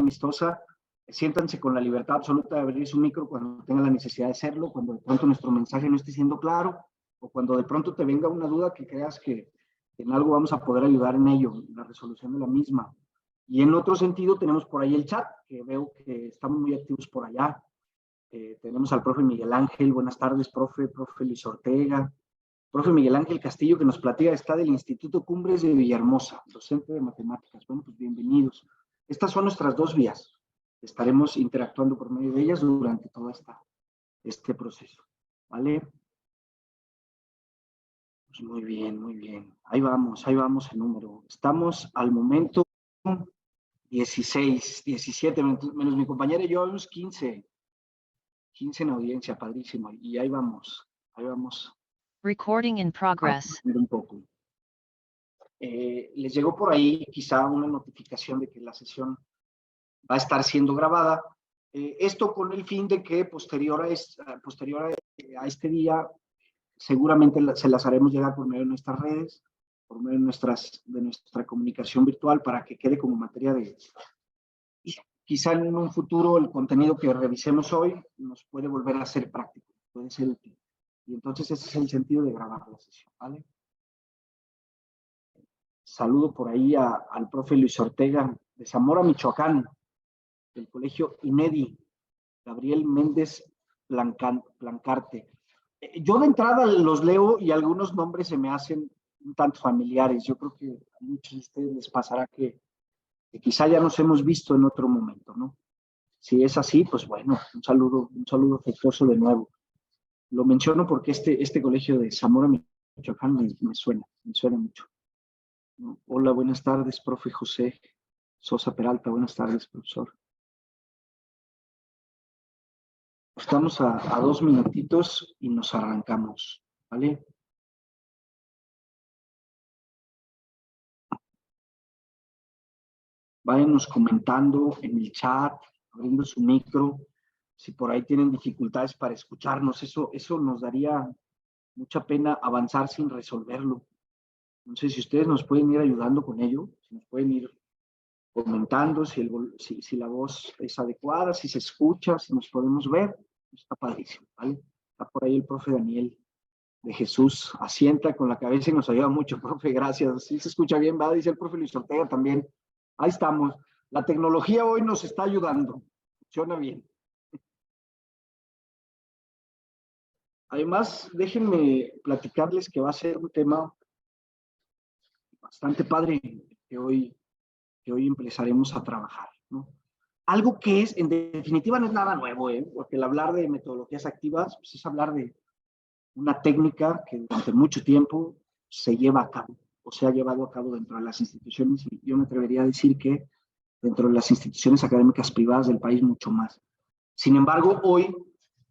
amistosa. Siéntanse con la libertad absoluta de abrir su micro cuando tengan la necesidad de hacerlo, cuando de pronto nuestro mensaje no esté siendo claro, o cuando de pronto te venga una duda que creas que en algo vamos a poder ayudar en ello, en la resolución de la misma. Y en otro sentido tenemos por ahí el chat, que veo que estamos muy activos por allá. Tenemos al profe Miguel Ángel, buenas tardes, profe Luis Ortega, profe Miguel Ángel Castillo, que nos platica, está del Instituto Cumbres de Villahermosa, docente de matemáticas. Bueno, pues bienvenidos. Estas son nuestras dos vías. Estaremos interactuando por medio de ellas durante todo este proceso, ¿vale? Pues muy bien, muy bien. Ahí vamos el número. Estamos al momento 16, 17, menos mi compañera y yo, unos 15 en audiencia, padrísimo. Y ahí vamos. Recording in progress. Un poco. Les llegó por ahí quizá una notificación de que la sesión va a estar siendo grabada. Esto con el fin de que posterior a este día, seguramente se las haremos llegar por medio de nuestras redes, por medio de nuestra comunicación virtual, para que quede como materia de... Quizá en un futuro el contenido que revisemos hoy nos puede volver a ser práctico, puede ser útil. Y entonces ese es el sentido de grabar la sesión, ¿vale? Saludo por ahí al profe Luis Ortega de Zamora, Michoacán, del colegio INEDI, Gabriel Méndez Blancarte. Yo de entrada los leo y algunos nombres se me hacen un tanto familiares. Yo creo que a muchos de ustedes les pasará que quizá ya nos hemos visto en otro momento, ¿no? Si es así, pues bueno, un saludo afectuoso de nuevo. Lo menciono porque este colegio de Zamora, Michoacán, me suena mucho. Hola, buenas tardes, profe José Sosa Peralta. Buenas tardes, profesor. Estamos a 2 minutitos y nos arrancamos, ¿vale? Váyanos comentando en el chat, abriendo su micro, si por ahí tienen dificultades para escucharnos. Eso nos daría mucha pena avanzar sin resolverlo. No sé si ustedes nos pueden ir ayudando con ello, si nos pueden ir comentando, si la voz es adecuada, si se escucha, si nos podemos ver. Está padrísimo, ¿vale? Está por ahí el profe Daniel de Jesús, asienta con la cabeza y nos ayuda mucho, profe, gracias. Sí se escucha bien, va, dice el profe Luis Ortega también. Ahí estamos. La tecnología hoy nos está ayudando. Funciona bien. Además, déjenme platicarles que va a ser un tema bastante padre que hoy empezaremos a trabajar, ¿no? Algo que en definitiva no es nada nuevo, porque el hablar de metodologías activas pues es hablar de una técnica que durante mucho tiempo se lleva a cabo o se ha llevado a cabo dentro de las instituciones, y yo me atrevería a decir que dentro de las instituciones académicas privadas del país mucho más. Sin embargo, hoy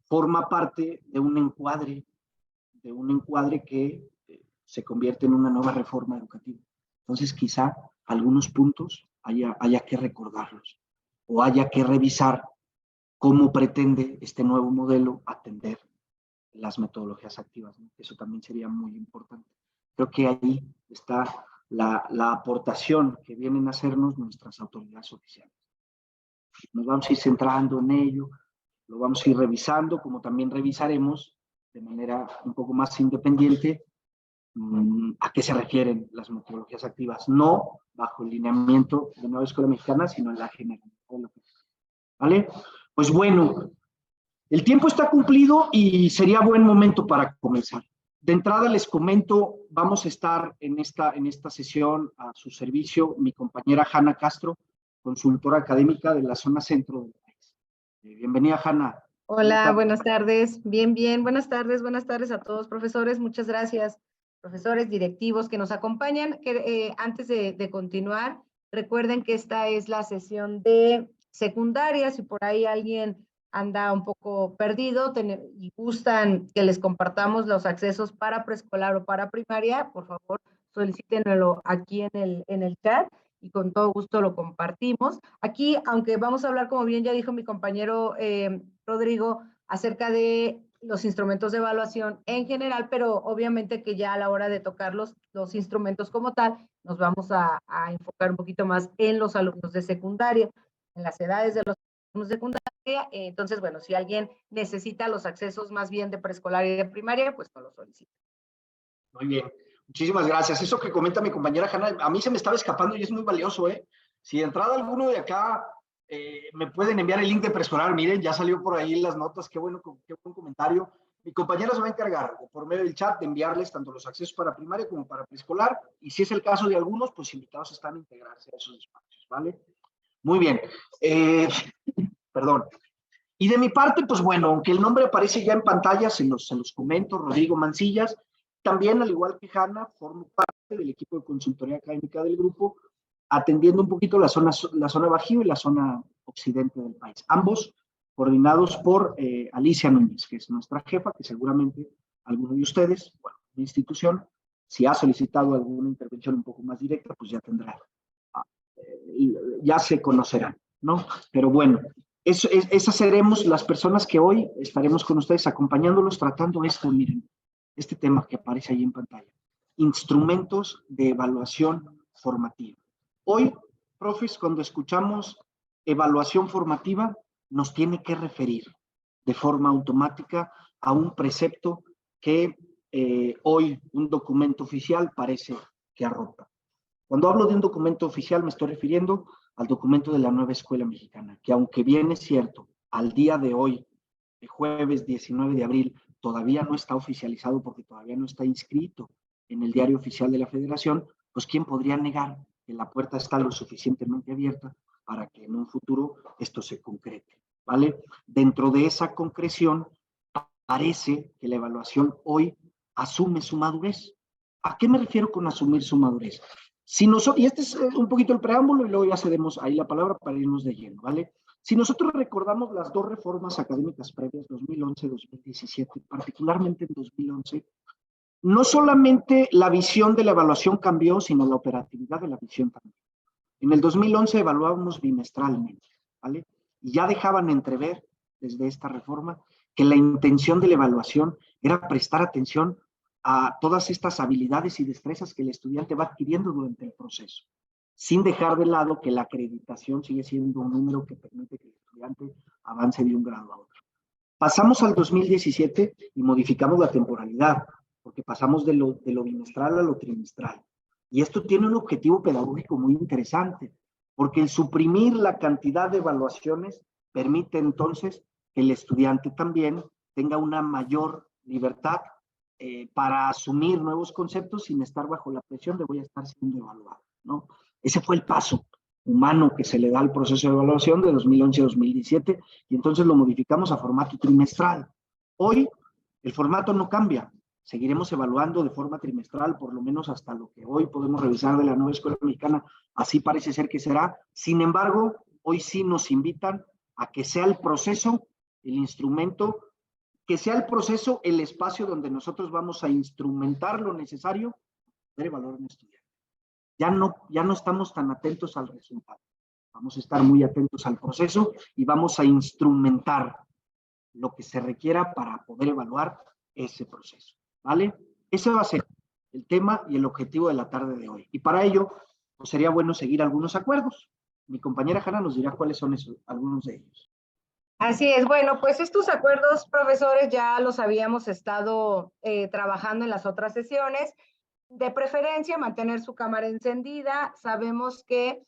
forma parte de un encuadre que se convierte en una nueva reforma educativa. Entonces, quizá algunos puntos haya que recordarlos o haya que revisar cómo pretende este nuevo modelo atender las metodologías activas, ¿no? Eso también sería muy importante. Creo que ahí está la aportación que vienen a hacernos nuestras autoridades oficiales. Nos vamos a ir centrando en ello, lo vamos a ir revisando, como también revisaremos de manera un poco más independiente a qué se refieren las metodologías activas, no bajo el lineamiento de Nueva Escuela Mexicana, sino en la generalidad. ¿Vale? Pues bueno, el tiempo está cumplido y sería buen momento para comenzar. De entrada les comento, vamos a estar en esta sesión a su servicio mi compañera Hanna Castro, consultora académica de la zona centro del país. Bienvenida, Hanna. Hola, buenas tardes. Bien. Buenas tardes a todos, profesores. Muchas gracias, profesores, directivos que nos acompañan. Antes de continuar, recuerden que esta es la sesión de secundaria. Si por ahí alguien anda un poco perdido y gustan que les compartamos los accesos para preescolar o para primaria, por favor, solicítenlo aquí en el chat y con todo gusto lo compartimos. Aquí, aunque vamos a hablar, como bien ya dijo mi compañero Rodrigo, acerca de los instrumentos de evaluación en general, pero obviamente que ya a la hora de tocar los instrumentos como tal, nos vamos a enfocar un poquito más en los alumnos de secundaria. en las edades de los alumnos de secundaria. Entonces, bueno, si alguien necesita los accesos más bien de preescolar y de primaria, pues no lo solicita. Muy bien, muchísimas gracias. Eso que comenta mi compañera Hanna, a mí se me estaba escapando y es muy valioso, ¿eh? Si de entrada alguno de acá me pueden enviar el link de preescolar, miren, ya salió por ahí las notas, qué bueno, qué buen comentario. Mi compañera se va a encargar, por medio del chat, de enviarles tanto los accesos para primaria como para preescolar, y si es el caso de algunos, pues invitados están a integrarse a esos espacios, ¿vale? Muy bien. Perdón. Y de mi parte, pues bueno, aunque el nombre aparece ya en pantalla, se los comento, Rodrigo Mancillas. También, al igual que Hanna, formo parte del equipo de consultoría académica del grupo, atendiendo un poquito la zona Bajío y la zona occidente del país. Ambos coordinados por Alicia Núñez, que es nuestra jefa, que seguramente alguno de ustedes, bueno, la institución, si ha solicitado alguna intervención un poco más directa, pues ya tendrá, ya se conocerán, ¿no? Pero bueno, esas seremos las personas que hoy estaremos con ustedes acompañándolos, tratando miren, este tema que aparece ahí en pantalla. Instrumentos de evaluación formativa. Hoy, profes, cuando escuchamos evaluación formativa, nos tiene que referir de forma automática a un precepto que hoy un documento oficial parece que arropa. Cuando hablo de un documento oficial me estoy refiriendo al documento de la nueva escuela mexicana, que aunque bien es cierto, al día de hoy, el jueves 19 de abril, todavía no está oficializado porque todavía no está inscrito en el diario oficial de la Federación, pues ¿quién podría negar que la puerta está lo suficientemente abierta para que en un futuro esto se concrete? ¿Vale? Dentro de esa concreción, parece que la evaluación hoy asume su madurez. ¿A qué me refiero con asumir su madurez? Si nosotros, y este es un poquito el preámbulo y luego ya cedemos ahí la palabra para irnos de lleno, ¿vale? Si nosotros recordamos las dos reformas académicas previas, 2011-2017, particularmente en 2011, no solamente la visión de la evaluación cambió, sino la operatividad de la visión también. En el 2011 evaluábamos bimestralmente, ¿vale? Y ya dejaban entrever desde esta reforma que la intención de la evaluación era prestar atención a todas estas habilidades y destrezas que el estudiante va adquiriendo durante el proceso, sin dejar de lado que la acreditación sigue siendo un número que permite que el estudiante avance de un grado a otro. Pasamos al 2017 y modificamos la temporalidad, porque pasamos de lo bimestral a lo trimestral. Y esto tiene un objetivo pedagógico muy interesante, porque el suprimir la cantidad de evaluaciones permite entonces que el estudiante también tenga una mayor libertad para asumir nuevos conceptos sin estar bajo la presión de voy a estar siendo evaluado, ¿no? Ese fue el paso humano que se le da al proceso de evaluación de 2011 a 2017 y entonces lo modificamos a formato trimestral. Hoy el formato no cambia, seguiremos evaluando de forma trimestral, por lo menos hasta lo que hoy podemos revisar de la nueva escuela mexicana, así parece ser que será. Sin embargo, hoy sí nos invitan a que sea el proceso, el instrumento, que sea el proceso, el espacio donde nosotros vamos a instrumentar lo necesario para poder evaluar a un estudiante. Ya no estamos tan atentos al resultado. Vamos a estar muy atentos al proceso y vamos a instrumentar lo que se requiera para poder evaluar ese proceso, ¿vale? Ese va a ser el tema y el objetivo de la tarde de hoy. Y para ello, pues sería bueno seguir algunos acuerdos. Mi compañera Hanna nos dirá cuáles son algunos de ellos. Así es, bueno, pues estos acuerdos, profesores, ya los habíamos estado trabajando en las otras sesiones. De preferencia, mantener su cámara encendida. Sabemos que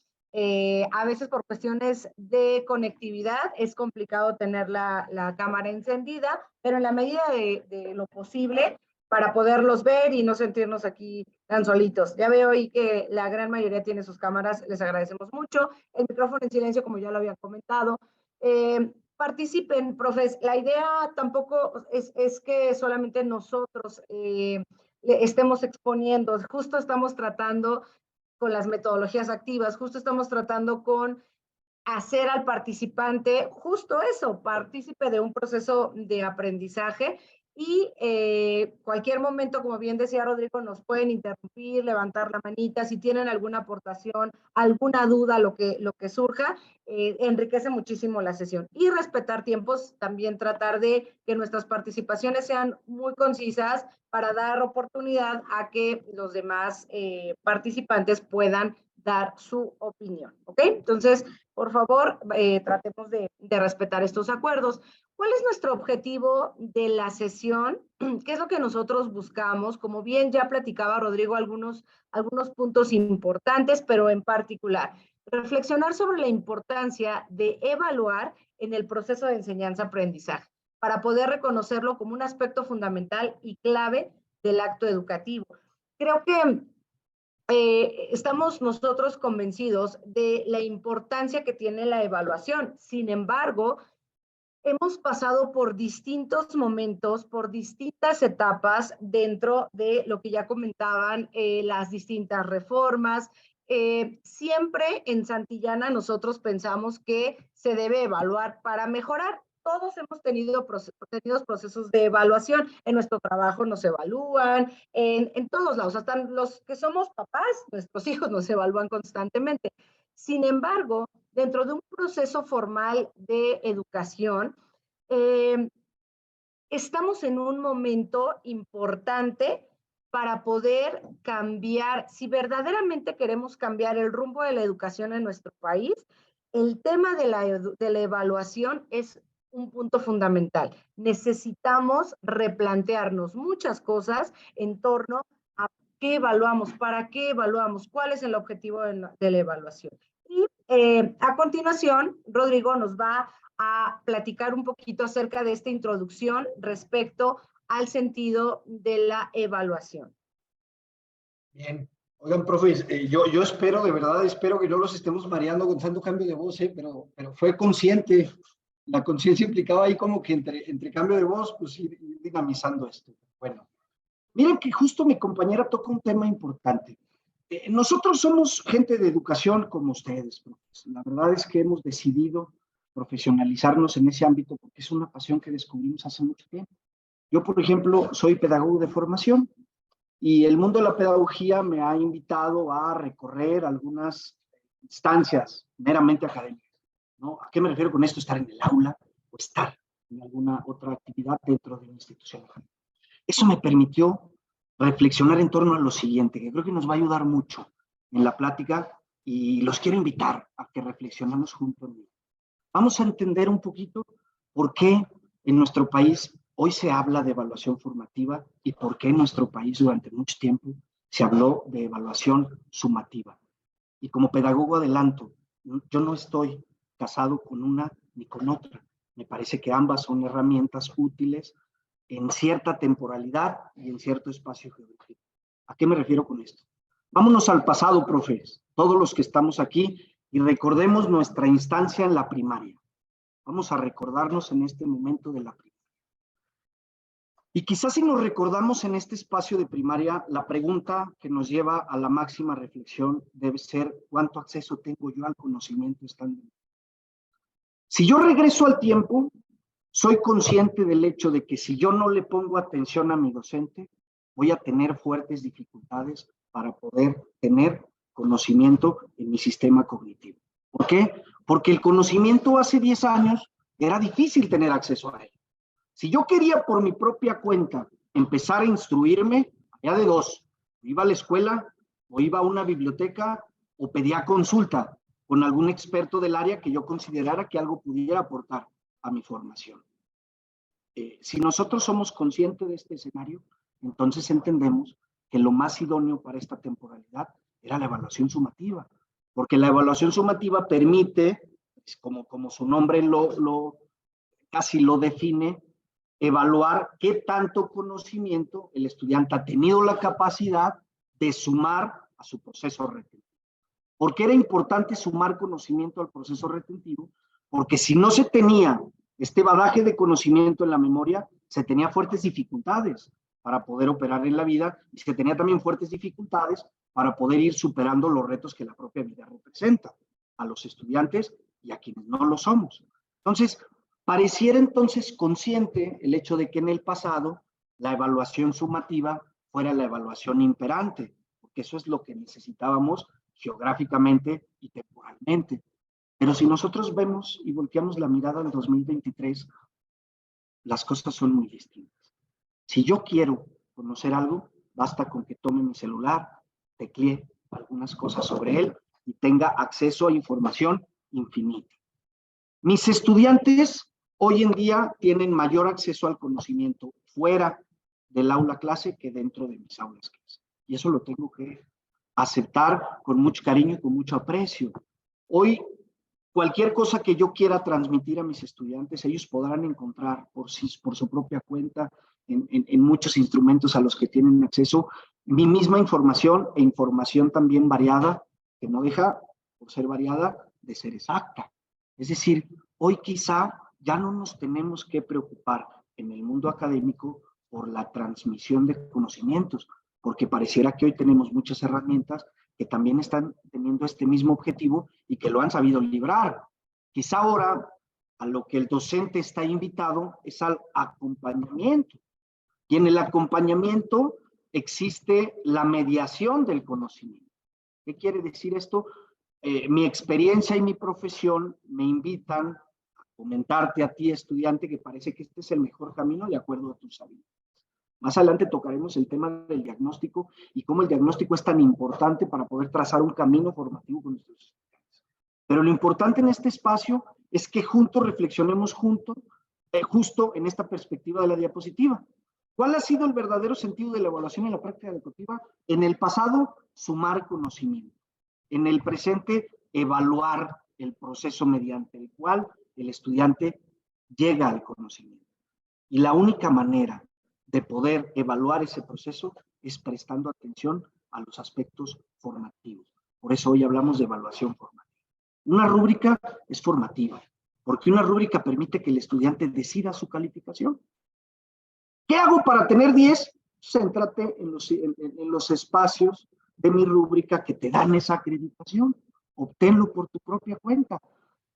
a veces por cuestiones de conectividad es complicado tener la cámara encendida, pero en la medida de lo posible para poderlos ver y no sentirnos aquí tan solitos. Ya veo ahí que la gran mayoría tiene sus cámaras, les agradecemos mucho. El micrófono en silencio, como ya lo había comentado. Participen, profes. La idea tampoco es que solamente nosotros estemos exponiendo, justo estamos tratando con las metodologías activas, justo estamos tratando con hacer al participante justo eso, partícipe de un proceso de aprendizaje y cualquier momento, como bien decía Rodrigo, nos pueden interrumpir, levantar la manita, si tienen alguna aportación, alguna duda, lo que surja, enriquece muchísimo la sesión. Y respetar tiempos, también tratar de que nuestras participaciones sean muy concisas para dar oportunidad a que los demás participantes puedan dar su opinión, ¿ok? Entonces, por favor, tratemos de respetar estos acuerdos. ¿Cuál es nuestro objetivo de la sesión? ¿Qué es lo que nosotros buscamos? Como bien ya platicaba Rodrigo algunos puntos importantes, pero en particular, reflexionar sobre la importancia de evaluar en el proceso de enseñanza-aprendizaje para poder reconocerlo como un aspecto fundamental y clave del acto educativo. Creo que estamos nosotros convencidos de la importancia que tiene la evaluación. Sin embargo, hemos pasado por distintos momentos, por distintas etapas dentro de lo que ya comentaban las distintas reformas. Siempre en Santillana nosotros pensamos que se debe evaluar para mejorar. Todos hemos tenido procesos de evaluación. En nuestro trabajo nos evalúan, en todos lados, hasta los que somos papás, nuestros hijos nos evalúan constantemente. Sin embargo, dentro de un proceso formal de educación, estamos en un momento importante para poder cambiar, si verdaderamente queremos cambiar el rumbo de la educación en nuestro país, el tema de la evaluación es un punto fundamental. Necesitamos replantearnos muchas cosas en torno a qué evaluamos, para qué evaluamos, cuál es el objetivo de la evaluación. Y a continuación, Rodrigo nos va a platicar un poquito acerca de esta introducción respecto al sentido de la evaluación. Bien. Oigan, profes, yo espero, de verdad, espero que no los estemos mareando con tanto cambio de voz, pero fue consciente. La conciencia implicaba ahí como que entre cambio de voz, pues ir dinamizando esto. Bueno, miren que justo mi compañera toca un tema importante. Nosotros somos gente de educación como ustedes, profes. La verdad es que hemos decidido profesionalizarnos en ese ámbito porque es una pasión que descubrimos hace mucho tiempo. Yo, por ejemplo, soy pedagogo de formación y el mundo de la pedagogía me ha invitado a recorrer algunas instancias meramente académicas, ¿no? ¿A qué me refiero con esto? Estar en el aula o estar en alguna otra actividad dentro de una institución. Eso me permitió reflexionar en torno a lo siguiente, que creo que nos va a ayudar mucho en la plática y los quiero invitar a que reflexionemos juntos. Vamos a entender un poquito por qué en nuestro país hoy se habla de evaluación formativa y por qué en nuestro país durante mucho tiempo se habló de evaluación sumativa. Y como pedagogo adelanto, yo no estoy casado con una ni con otra. Me parece que ambas son herramientas útiles en cierta temporalidad y en cierto espacio geográfico. ¿A qué me refiero con esto? Vámonos al pasado, profes, todos los que estamos aquí, y recordemos nuestra instancia en la primaria. Vamos a recordarnos en este momento de la primaria. Y quizás si nos recordamos en este espacio de primaria, la pregunta que nos lleva a la máxima reflexión debe ser: ¿cuánto acceso tengo yo al conocimiento estando? Si yo regreso al tiempo, soy consciente del hecho de que si yo no le pongo atención a mi docente, voy a tener fuertes dificultades para poder tener conocimiento en mi sistema cognitivo. ¿Por qué? Porque el conocimiento hace 10 años era difícil tener acceso a él. Si yo quería por mi propia cuenta empezar a instruirme, había de dos: iba a la escuela o iba a una biblioteca o pedía consulta con algún experto del área que yo considerara que algo pudiera aportar a mi formación. Si nosotros somos conscientes de este escenario, entonces entendemos que lo más idóneo para esta temporalidad era la evaluación sumativa, porque la evaluación sumativa permite, como su nombre casi lo define, evaluar qué tanto conocimiento el estudiante ha tenido la capacidad de sumar a su proceso retentivo. ¿Por qué era importante sumar conocimiento al proceso retentivo? Porque si no se tenía este bagaje de conocimiento en la memoria, se tenía fuertes dificultades para poder operar en la vida y se tenía también fuertes dificultades para poder ir superando los retos que la propia vida representa a los estudiantes y a quienes no lo somos. Entonces, pareciera entonces consciente el hecho de que en el pasado la evaluación sumativa fuera la evaluación imperante, porque eso es lo que necesitábamos geográficamente y temporalmente. Pero si nosotros vemos y volteamos la mirada al 2023, las cosas son muy distintas. Si yo quiero conocer algo, basta con que tome mi celular, teclee algunas cosas sobre él y tenga acceso a información infinita. Mis estudiantes hoy en día tienen mayor acceso al conocimiento fuera del aula clase que dentro de mis aulas clase. Y eso lo tengo que aceptar con mucho cariño y con mucho aprecio. Hoy, cualquier cosa que yo quiera transmitir a mis estudiantes, ellos podrán encontrar por su propia cuenta en muchos instrumentos a los que tienen acceso mi misma información e información también variada, que no deja, por ser variada, de ser exacta. Es decir, hoy quizá ya no nos tenemos que preocupar en el mundo académico por la transmisión de conocimientos, porque pareciera que hoy tenemos muchas herramientas que también están teniendo este mismo objetivo y que lo han sabido librar. Quizá ahora a lo que el docente está invitado es al acompañamiento. Y en el acompañamiento existe la mediación del conocimiento. ¿Qué quiere decir esto? Mi experiencia y mi profesión me invitan a comentarte a ti, estudiante, que parece que este es el mejor camino de acuerdo a tus habilidades. Más adelante tocaremos el tema del diagnóstico y cómo el diagnóstico es tan importante para poder trazar un camino formativo con nuestros estudiantes. Pero lo importante en este espacio es que juntos reflexionemos justo en esta perspectiva de la diapositiva. ¿Cuál ha sido el verdadero sentido de la evaluación en la práctica educativa? En el pasado, sumar conocimiento. En el presente, evaluar el proceso mediante el cual el estudiante llega al conocimiento. Y la única manera de poder evaluar ese proceso es prestando atención a los aspectos formativos. Por eso hoy hablamos de evaluación formativa. Una rúbrica es formativa, porque una rúbrica permite que el estudiante decida su calificación. ¿Qué hago para tener 10? Céntrate en los espacios de mi rúbrica que te dan esa acreditación. Obténlo por tu propia cuenta.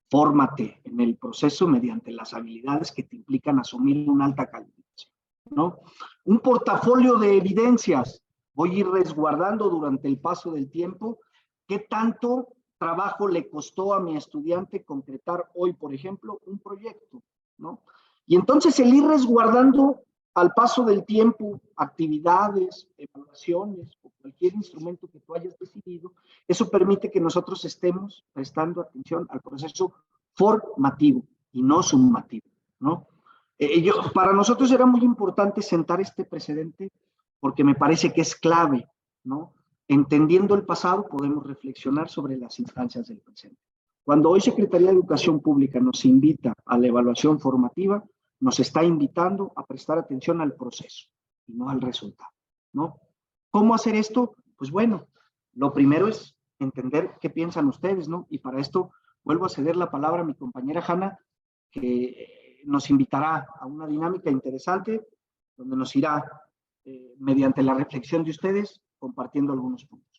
Fórmate en el proceso mediante las habilidades que te implican asumir una alta calificación, ¿no? Un portafolio de evidencias. Voy a ir resguardando durante el paso del tiempo qué tanto trabajo le costó a mi estudiante concretar hoy, por ejemplo, un proyecto, ¿no? Y entonces el ir resguardando al paso del tiempo actividades, evaluaciones o cualquier instrumento que tú hayas decidido, eso permite que nosotros estemos prestando atención al proceso formativo y no sumativo, ¿no? Para nosotros era muy importante sentar este precedente porque me parece que es clave, ¿no? Entendiendo el pasado podemos reflexionar sobre las instancias del presente. Cuando hoy Secretaría de Educación Pública nos invita a la evaluación formativa, nos está invitando a prestar atención al proceso y no al resultado, ¿no? ¿Cómo hacer esto? Pues bueno, lo primero es entender qué piensan ustedes, ¿no? Y para esto vuelvo a ceder la palabra a mi compañera Hanna, que nos invitará a una dinámica interesante donde nos irá, mediante la reflexión de ustedes, compartiendo algunos puntos.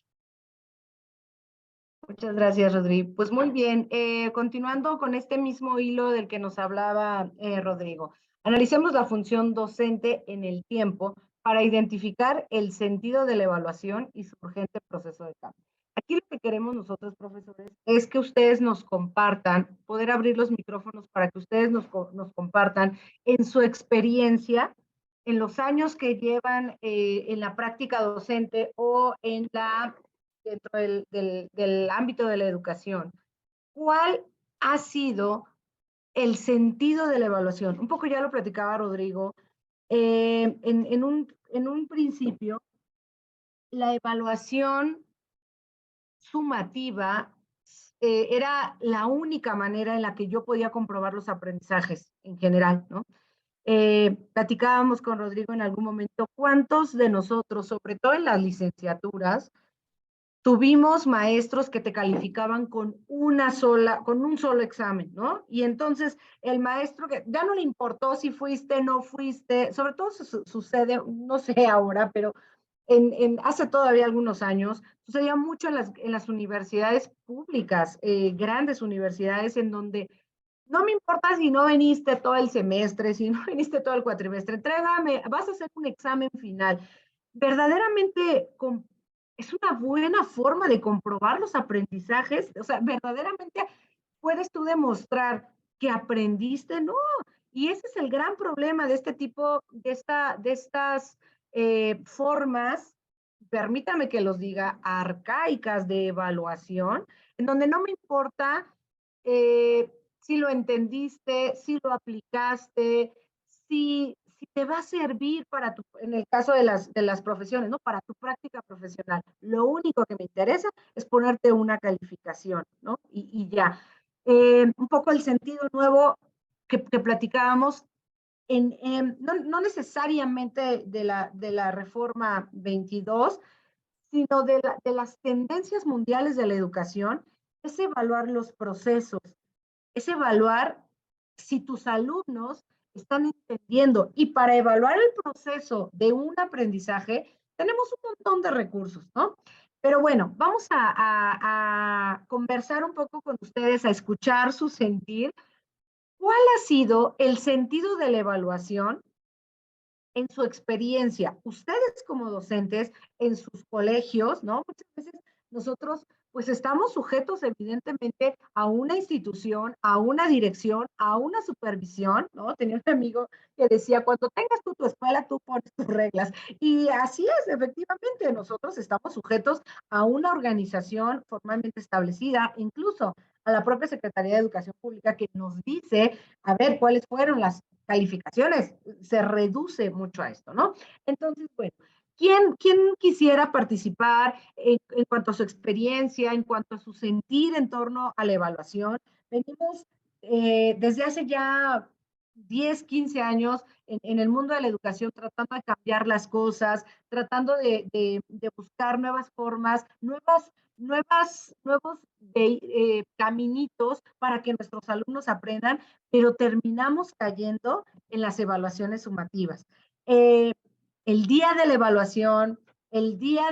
Muchas gracias, Rodrigo. Pues muy bien, continuando con este mismo hilo del que nos hablaba Rodrigo, analicemos la función docente en el tiempo para identificar el sentido de la evaluación y su urgente proceso de cambio. Aquí lo que queremos nosotros, profesores, es que ustedes nos compartan, poder abrir los micrófonos para que ustedes nos compartan en su experiencia, en los años que llevan en la práctica docente o en dentro del ámbito de la educación, ¿cuál ha sido el sentido de la evaluación? Un poco ya lo platicaba Rodrigo. En un principio, la evaluación sumativa era la única manera en la que yo podía comprobar los aprendizajes en general, ¿no? Platicábamos con Rodrigo en algún momento, ¿cuántos de nosotros, sobre todo en las licenciaturas, tuvimos maestros que te calificaban con un solo examen, ¿no? Y entonces el maestro que ya no le importó si fuiste, no fuiste, sobre todo sucede, no sé ahora, pero hace todavía algunos años, sucedía mucho en las universidades públicas, grandes universidades en donde no me importa si no viniste todo el semestre, si no viniste todo el cuatrimestre, entrégame, vas a hacer un examen final. Verdaderamente es una buena forma de comprobar los aprendizajes, o sea, verdaderamente puedes tú demostrar que aprendiste, ¿no? Y ese es el gran problema de este tipo, de estas formas, permítame que los diga, arcaicas de evaluación, en donde no me importa si lo entendiste, si lo aplicaste, si te va a servir para tu, en el caso de las profesiones, ¿no? Para tu práctica profesional. Lo único que me interesa es ponerte una calificación, ¿no? Y ya. Un poco el sentido nuevo que platicábamos, no necesariamente de la reforma 22, sino de las tendencias mundiales de la educación, es evaluar los procesos, es evaluar si tus alumnos están entendiendo. Y para evaluar el proceso de un aprendizaje, tenemos un montón de recursos, ¿no? Pero bueno, vamos a conversar un poco con ustedes, a escuchar su sentir. ¿Cuál ha sido el sentido de la evaluación en su experiencia? Ustedes como docentes en sus colegios, ¿no? Muchas veces nosotros pues estamos sujetos evidentemente a una institución, a una dirección, a una supervisión, ¿no? Tenía un amigo que decía, cuando tengas tú tu escuela, tú pones tus reglas. Y así es, efectivamente, nosotros estamos sujetos a una organización formalmente establecida, incluso a la propia Secretaría de Educación Pública, que nos dice, a ver, cuáles fueron las calificaciones. Se reduce mucho a esto, ¿no? Entonces, bueno, ¿quién quisiera participar en cuanto a su experiencia, en cuanto a su sentir en torno a la evaluación? Venimos desde hace ya 10, 15 años en el mundo de la educación tratando de cambiar las cosas, tratando de buscar nuevas formas, nuevos caminitos para que nuestros alumnos aprendan, pero terminamos cayendo en las evaluaciones sumativas. El día de la evaluación, el día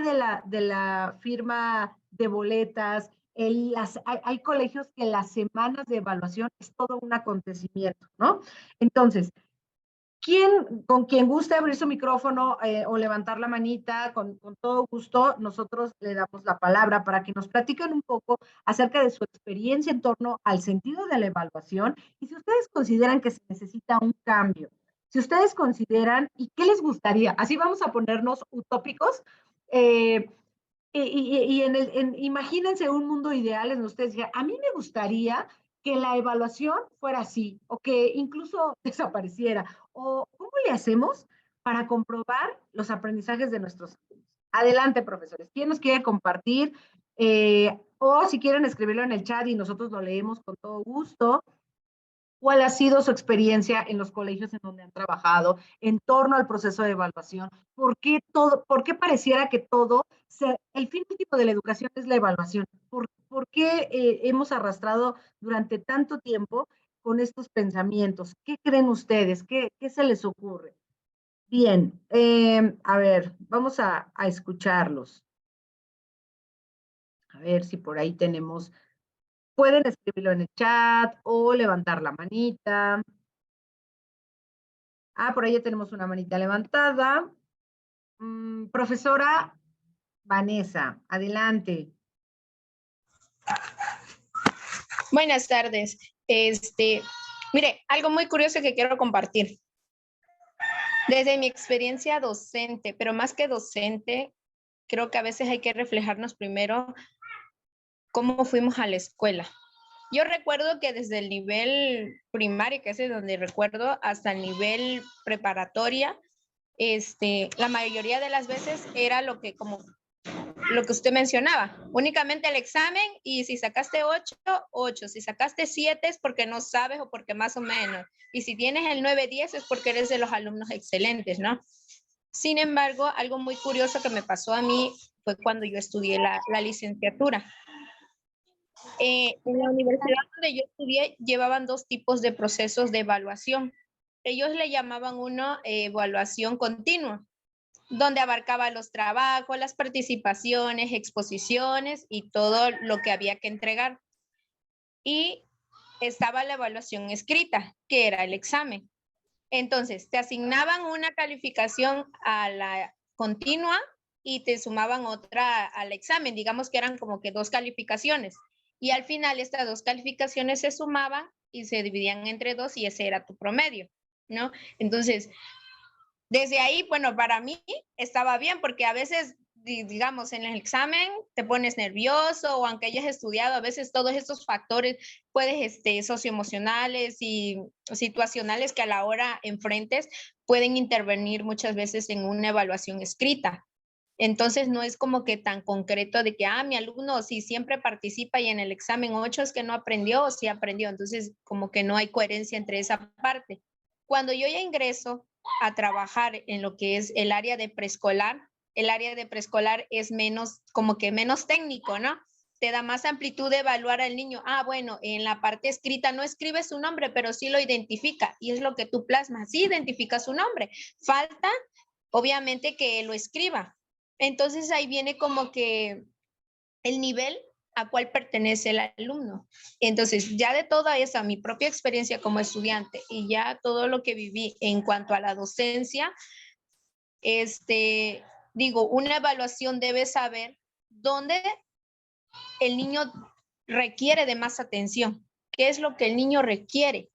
de la firma de boletas, hay colegios que las semanas de evaluación es todo un acontecimiento, ¿no? Entonces, con quien guste abrir su micrófono o levantar la manita, con todo gusto, nosotros le damos la palabra para que nos platiquen un poco acerca de su experiencia en torno al sentido de la evaluación y si ustedes consideran que se necesita un cambio. Si ustedes consideran, ¿y qué les gustaría? Así vamos a ponernos utópicos. Imagínense un mundo ideal en ustedes digan, a mí me gustaría que la evaluación fuera así, o que incluso desapareciera, o ¿cómo le hacemos para comprobar los aprendizajes de nuestros alumnos? Adelante, profesores. ¿Quién nos quiere compartir? O si quieren escribirlo en el chat y nosotros lo leemos con todo gusto. ¿Cuál ha sido su experiencia en los colegios en donde han trabajado en torno al proceso de evaluación? ¿Por qué pareciera que el fin último de la educación es la evaluación? ¿Por qué hemos arrastrado durante tanto tiempo con estos pensamientos? ¿Qué creen ustedes? ¿Qué se les ocurre? Bien, a ver, vamos a escucharlos. A ver si por ahí tenemos. Pueden escribirlo en el chat o levantar la manita. Por ahí ya tenemos una manita levantada. Profesora Vanessa, adelante. Buenas tardes. Mire, algo muy curioso que quiero compartir. Desde mi experiencia docente, pero más que docente, creo que a veces hay que reflejarnos primero cómo fuimos a la escuela. Yo recuerdo que desde el nivel primario, que es donde recuerdo, hasta el nivel preparatoria, la mayoría de las veces era lo que usted mencionaba, únicamente el examen, y si sacaste 8, 8, si sacaste 7 es porque no sabes o porque más o menos, y si tienes el 9, 10 es porque eres de los alumnos excelentes, ¿no? Sin embargo, algo muy curioso que me pasó a mí fue cuando yo estudié la licenciatura. En la universidad donde yo estudié llevaban 2 tipos de procesos de evaluación. Ellos le llamaban uno evaluación continua, donde abarcaba los trabajos, las participaciones, exposiciones y todo lo que había que entregar. Y estaba la evaluación escrita, que era el examen. Entonces, te asignaban una calificación a la continua y te sumaban otra al examen. Digamos que eran como que 2 calificaciones. Y al final estas 2 calificaciones se sumaban y se dividían entre 2 y ese era tu promedio, ¿no? Entonces, desde ahí, bueno, para mí estaba bien porque a veces digamos, en el examen te pones nervioso o aunque hayas estudiado, a veces todos estos factores puedes, socioemocionales y situacionales que a la hora enfrentes pueden intervenir muchas veces en una evaluación escrita. Entonces no es como que tan concreto de que, mi alumno sí siempre participa y en el examen 8 es que no aprendió o sí aprendió. Entonces como que no hay coherencia entre esa parte. Cuando yo ya ingreso a trabajar en lo que es el área de preescolar, el área de preescolar es menos, como que menos técnico, ¿no? Te da más amplitud de evaluar al niño. Bueno, en la parte escrita no escribe su nombre, pero sí lo identifica y es lo que tú plasmas. Sí identifica su nombre. Falta, obviamente, que lo escriba. Entonces ahí viene como que el nivel a cuál pertenece el alumno. Entonces, ya de toda esa, mi propia experiencia como estudiante y ya todo lo que viví en cuanto a la docencia, digo, una evaluación debe saber dónde el niño requiere de más atención, qué es lo que el niño requiere.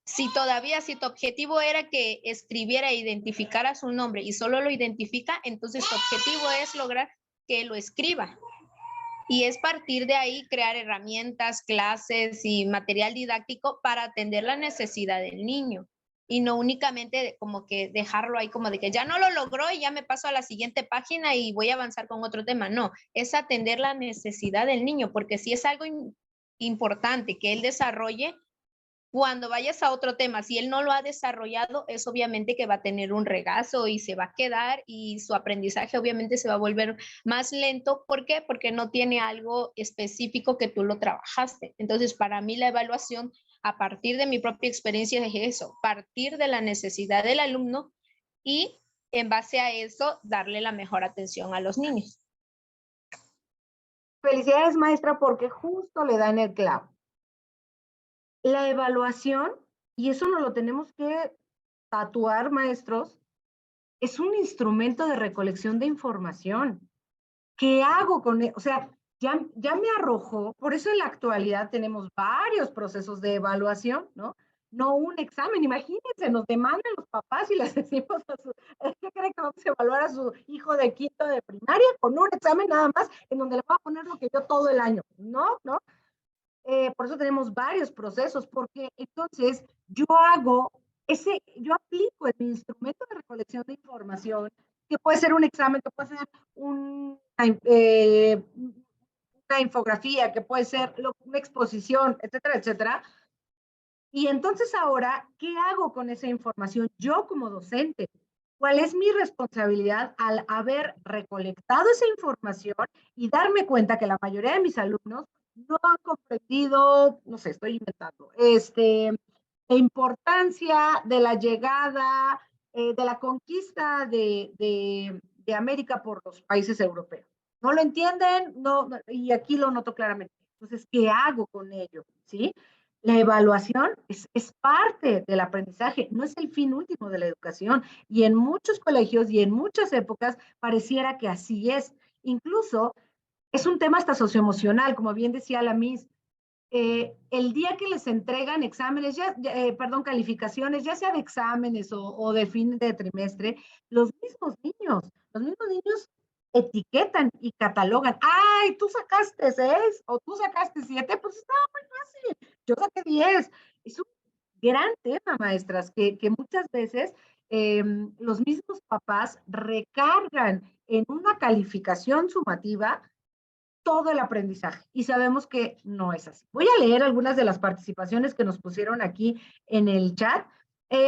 Si tu objetivo era que escribiera e identificara su nombre y solo lo identifica, entonces tu objetivo es lograr que lo escriba. Y es partir de ahí crear herramientas, clases y material didáctico para atender la necesidad del niño. Y no únicamente como que dejarlo ahí como de que ya no lo logró y ya me paso a la siguiente página y voy a avanzar con otro tema. No, es atender la necesidad del niño, porque si es algo importante que él desarrolle, cuando vayas a otro tema, si él no lo ha desarrollado, es obviamente que va a tener un regazo y se va a quedar y su aprendizaje obviamente se va a volver más lento. ¿Por qué? Porque no tiene algo específico que tú lo trabajaste. Entonces, para mí la evaluación, a partir de mi propia experiencia, es eso, partir de la necesidad del alumno y en base a eso, darle la mejor atención a los niños. Felicidades, maestra, porque justo le da en el clavo. La evaluación, y eso nos lo tenemos que tatuar, maestros, es un instrumento de recolección de información. ¿Qué hago con él? O sea, ya me arrojó, por eso en la actualidad tenemos varios procesos de evaluación, ¿no? No un examen, imagínense, nos demandan los papás y les decimos ¿qué creen que vamos a evaluar a su hijo de quinto de primaria con un examen nada más en donde le voy a poner lo que yo todo el año? No, ¿no? Por eso tenemos varios procesos, porque entonces yo yo aplico el instrumento de recolección de información, que puede ser un examen, que puede ser una infografía, que puede ser una exposición, etcétera, etcétera. Y entonces ahora, ¿qué hago con esa información yo como docente? ¿Cuál es mi responsabilidad al haber recolectado esa información y darme cuenta que la mayoría de mis alumnos no han comprendido, no sé, estoy inventando, la importancia de la llegada, de la conquista de América por los países europeos? No lo entienden, y aquí lo noto claramente. Entonces, ¿qué hago con ello? ¿Sí? La evaluación es parte del aprendizaje, no es el fin último de la educación. Y en muchos colegios y en muchas épocas pareciera que así es. Incluso es un tema hasta socioemocional, como bien decía la Miss. El día que les entregan exámenes, calificaciones, ya sea de exámenes o de fin de trimestre, los mismos niños etiquetan y catalogan. ¡Ay, tú sacaste 6 o tú sacaste 7! Pues estaba muy fácil. Yo saqué 10. Es un gran tema, maestras, que muchas veces los mismos papás recargan en una calificación sumativa todo el aprendizaje y sabemos que no es así. Voy a leer algunas de las participaciones que nos pusieron aquí en el chat.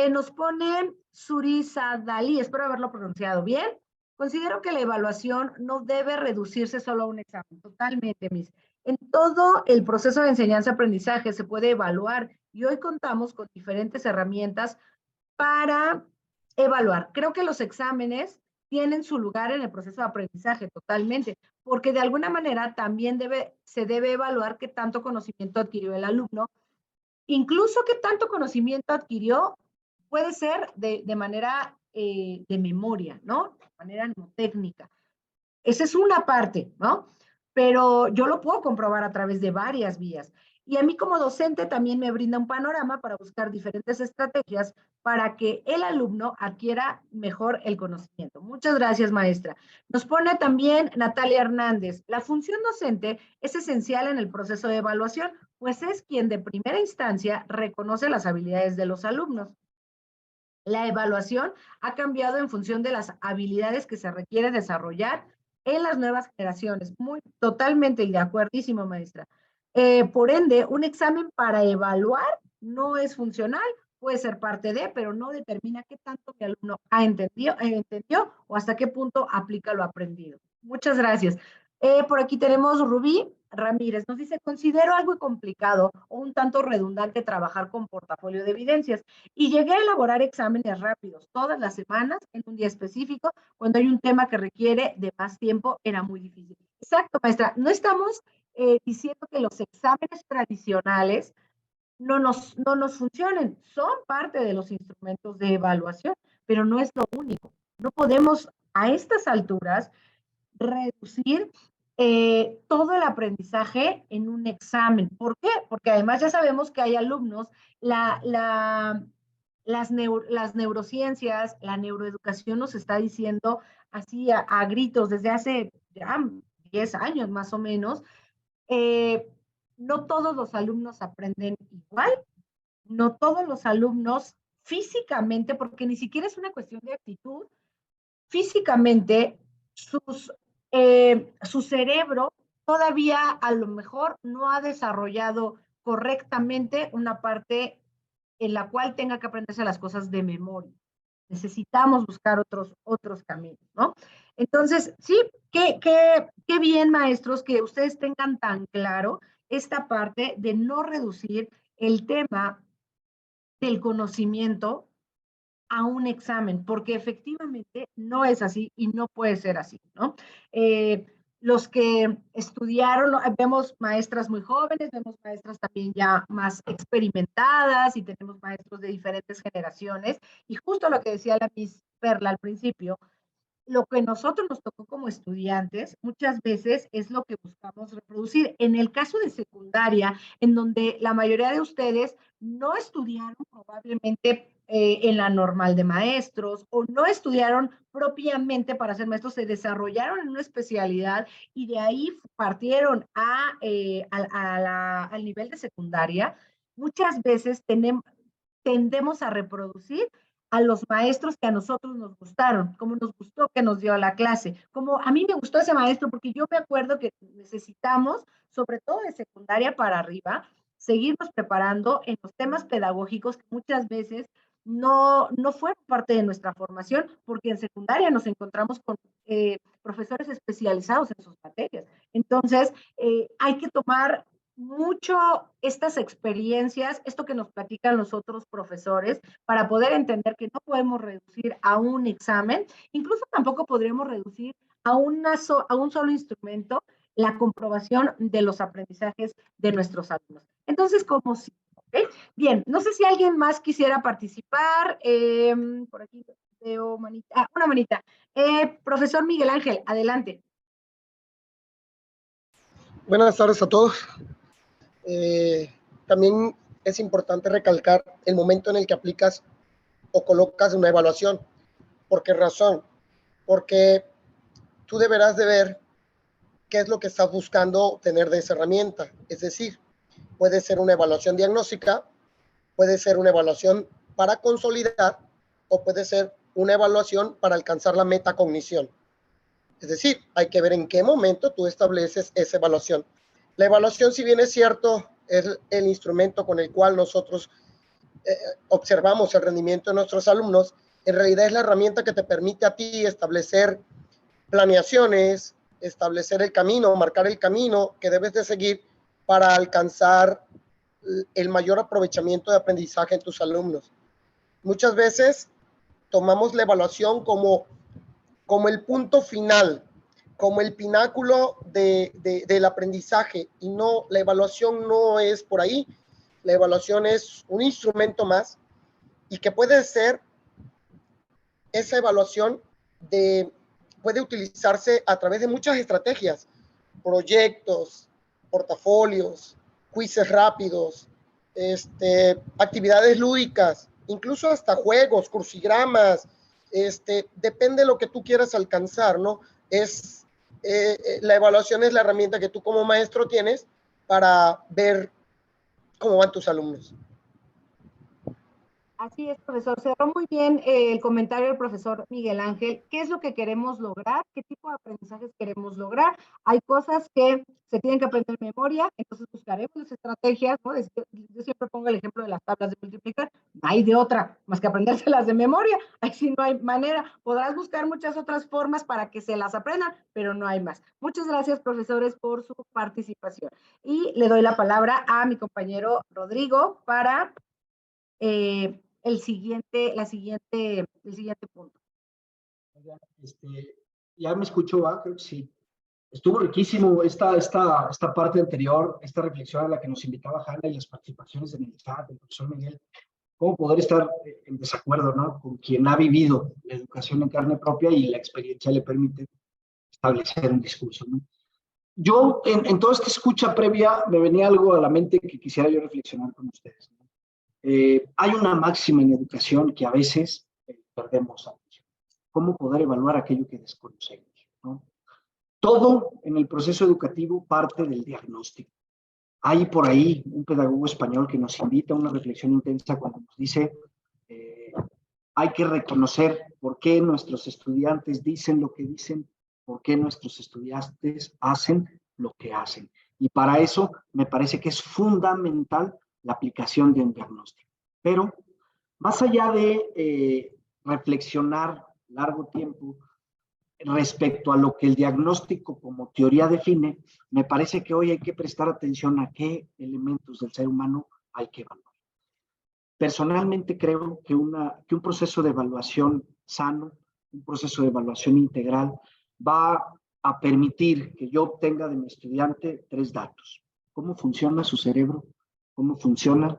Nos pone Surisa Dalí, espero haberlo pronunciado bien. Considero que la evaluación no debe reducirse solo a un examen, totalmente, Miss. En todo el proceso de enseñanza-aprendizaje se puede evaluar y hoy contamos con diferentes herramientas para evaluar. Creo que los exámenes tienen su lugar en el proceso de aprendizaje totalmente, porque de alguna manera también se debe evaluar qué tanto conocimiento adquirió el alumno, incluso qué tanto conocimiento adquirió puede ser de manera de memoria, ¿no? De manera no técnica. Esa es una parte, ¿no? Pero yo lo puedo comprobar a través de varias vías. Y a mí como docente también me brinda un panorama para buscar diferentes estrategias para que el alumno adquiera mejor el conocimiento. Muchas gracias, maestra. Nos pone también Natalia Hernández. La función docente es esencial en el proceso de evaluación, pues es quien de primera instancia reconoce las habilidades de los alumnos. La evaluación ha cambiado en función de las habilidades que se requiere desarrollar en las nuevas generaciones. Totalmente de acuerdísimo, maestra. Por ende, un examen para evaluar no es funcional, puede ser parte de, pero no determina qué tanto mi alumno entendió o hasta qué punto aplica lo aprendido. Muchas gracias. Por aquí tenemos Rubí Ramírez. Nos dice, considero algo complicado o un tanto redundante trabajar con portafolio de evidencias y llegué a elaborar exámenes rápidos todas las semanas en un día específico. Cuando hay un tema que requiere de más tiempo, era muy difícil. Exacto, maestra. No estamos diciendo que los exámenes tradicionales no nos funcionen. Son parte de los instrumentos de evaluación, pero no es lo único. No podemos a estas alturas reducir todo el aprendizaje en un examen. ¿Por qué? Porque además ya sabemos que hay alumnos, las neurociencias, la neuroeducación nos está diciendo así a gritos desde hace ya 10 años más o menos, no todos los alumnos aprenden igual, no todos los alumnos físicamente, porque ni siquiera es una cuestión de actitud, físicamente su cerebro todavía a lo mejor no ha desarrollado correctamente una parte en la cual tenga que aprenderse las cosas de memoria. Necesitamos buscar otros caminos, ¿no? Entonces, sí, qué bien, maestros, que ustedes tengan tan claro esta parte de no reducir el tema del conocimiento a un examen, porque efectivamente no es así y no puede ser así, ¿no? Los que estudiaron, vemos maestras muy jóvenes, vemos maestras también ya más experimentadas y tenemos maestros de diferentes generaciones. Y justo lo que decía la Miss Perla al principio, lo que nosotros nos tocó como estudiantes muchas veces es lo que buscamos reproducir. En el caso de secundaria, en donde la mayoría de ustedes no estudiaron probablemente en la normal de maestros o no estudiaron propiamente para ser maestros, se desarrollaron en una especialidad y de ahí partieron al nivel de secundaria, muchas veces tendemos a reproducir a los maestros que a nosotros nos gustaron, como nos gustó que nos dio la clase, como a mí me gustó ese maestro, porque yo me acuerdo que necesitamos, sobre todo de secundaria para arriba, seguirnos preparando en los temas pedagógicos que muchas veces no fueron parte de nuestra formación, porque en secundaria nos encontramos con profesores especializados en sus materias. Entonces, hay que tomar mucho estas experiencias, esto que nos platican los otros profesores, para poder entender que no podemos reducir a un examen, incluso tampoco podríamos reducir a un solo instrumento la comprobación de los aprendizajes de nuestros alumnos. Entonces, como si, ¿okay? Bien, no sé si alguien más quisiera participar. Por aquí veo manita. Una manita. Profesor Miguel Ángel, adelante. Buenas tardes a todos. También es importante recalcar el momento en el que aplicas o colocas una evaluación. ¿Por qué razón? Porque tú deberás de ver qué es lo que estás buscando obtener de esa herramienta. Es decir, puede ser una evaluación diagnóstica, puede ser una evaluación para consolidar o puede ser una evaluación para alcanzar la metacognición. Es decir, hay que ver en qué momento tú estableces esa evaluación. La evaluación, si bien es cierto, es el instrumento con el cual nosotros observamos el rendimiento de nuestros alumnos, en realidad es la herramienta que te permite a ti establecer planeaciones, establecer el camino, marcar el camino que debes de seguir para alcanzar el mayor aprovechamiento de aprendizaje en tus alumnos. Muchas veces tomamos la evaluación como el punto final, como el pináculo del aprendizaje, y no, la evaluación no es por ahí. La evaluación es un instrumento más y que puede ser, esa evaluación puede utilizarse a través de muchas estrategias, proyectos, portafolios, quizzes rápidos, actividades lúdicas, incluso hasta juegos, crucigramas, depende de lo que tú quieras alcanzar, ¿no? La evaluación es la herramienta que tú como maestro tienes para ver cómo van tus alumnos. Así es, profesor. Cerró muy bien el comentario del profesor Miguel Ángel. ¿Qué es lo que queremos lograr? ¿Qué tipo de aprendizajes queremos lograr? Hay cosas que se tienen que aprender en memoria, entonces buscaremos las estrategias, ¿no? Yo siempre pongo el ejemplo de las tablas de multiplicar. No hay de otra más que aprendérselas de memoria. Ahí sí no hay manera. Podrás buscar muchas otras formas para que se las aprendan, pero no hay más. Muchas gracias, profesores, por su participación. Y le doy la palabra a mi compañero Rodrigo para el siguiente punto. Ya me escuchó, ¿va? Creo que sí. Estuvo riquísimo esta parte anterior, esta reflexión a la que nos invitaba Hanna y las participaciones en el chat del profesor Miguel. Cómo poder estar en desacuerdo, ¿no? Con quien ha vivido la educación en carne propia y la experiencia le permite establecer un discurso, ¿no? Yo, en toda esta escucha previa, me venía algo a la mente que quisiera yo reflexionar con ustedes, ¿no? Hay una máxima en educación que a veces perdemos atención. ¿Cómo poder evaluar aquello que desconocemos, ¿no? Todo en el proceso educativo parte del diagnóstico. Hay por ahí un pedagogo español que nos invita a una reflexión intensa cuando nos dice hay que reconocer por qué nuestros estudiantes dicen lo que dicen, por qué nuestros estudiantes hacen lo que hacen. Y para eso me parece que es fundamental la aplicación de un diagnóstico. Pero más allá de reflexionar largo tiempo respecto a lo que el diagnóstico como teoría define, me parece que hoy hay que prestar atención a qué elementos del ser humano hay que evaluar. Personalmente creo que un proceso de evaluación sano, un proceso de evaluación integral, va a permitir que yo obtenga de mi estudiante 3 datos. Cómo funciona su cerebro, cómo funciona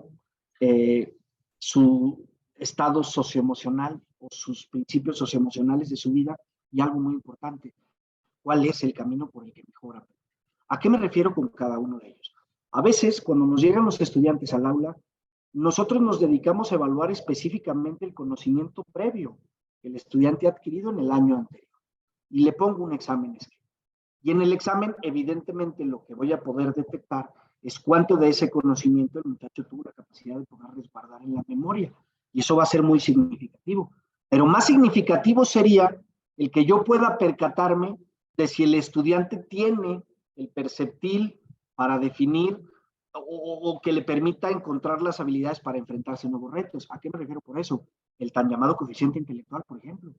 su estado socioemocional o sus principios socioemocionales de su vida, y algo muy importante, cuál es el camino por el que mejora. ¿A qué me refiero con cada uno de ellos? A veces, cuando nos llegan los estudiantes al aula, nosotros nos dedicamos a evaluar específicamente el conocimiento previo que el estudiante ha adquirido en el año anterior. Y le pongo un examen escrito. Y en el examen, evidentemente, lo que voy a poder detectar es cuánto de ese conocimiento el muchacho tuvo la capacidad de poder resguardar en la memoria. Y eso va a ser muy significativo. Pero más significativo sería el que yo pueda percatarme de si el estudiante tiene el perceptil para definir o que le permita encontrar las habilidades para enfrentarse a nuevos retos. ¿A qué me refiero por eso? El tan llamado coeficiente intelectual, por ejemplo.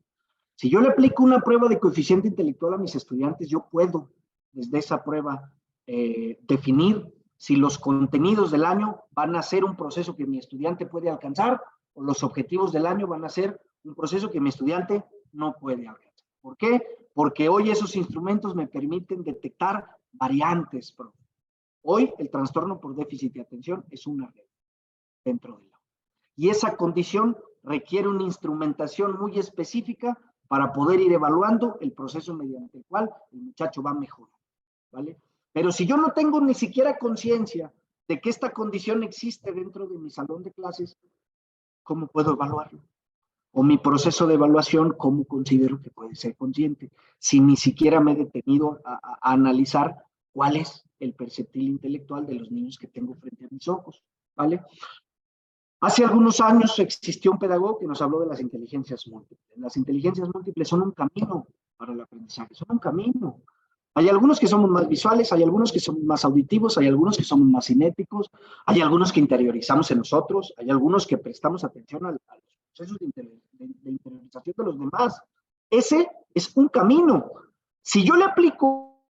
Si yo le aplico una prueba de coeficiente intelectual a mis estudiantes, yo puedo, desde esa prueba, definir si los contenidos del año van a ser un proceso que mi estudiante puede alcanzar o los objetivos del año van a ser un proceso que mi estudiante no puede alcanzar. ¿Por qué? Porque hoy esos instrumentos me permiten detectar variantes. Hoy el trastorno por déficit de atención es una red dentro del aula. Y esa condición requiere una instrumentación muy específica para poder ir evaluando el proceso mediante el cual el muchacho va a mejorar, ¿vale? Pero si yo no tengo ni siquiera conciencia de que esta condición existe dentro de mi salón de clases, ¿cómo puedo evaluarlo? O mi proceso de evaluación, ¿cómo considero que puede ser consciente? Si ni siquiera me he detenido a analizar cuál es el perceptil intelectual de los niños que tengo frente a mis ojos, ¿vale? Hace algunos años existió un pedagogo que nos habló de las inteligencias múltiples. Las inteligencias múltiples son un camino para el aprendizaje, son un camino. Hay algunos que somos más visuales, hay algunos que somos más auditivos, hay algunos que somos más cinéticos, hay algunos que interiorizamos en nosotros, hay algunos que prestamos atención a los procesos de interiorización de los demás. Ese es un camino. Si yo le aplico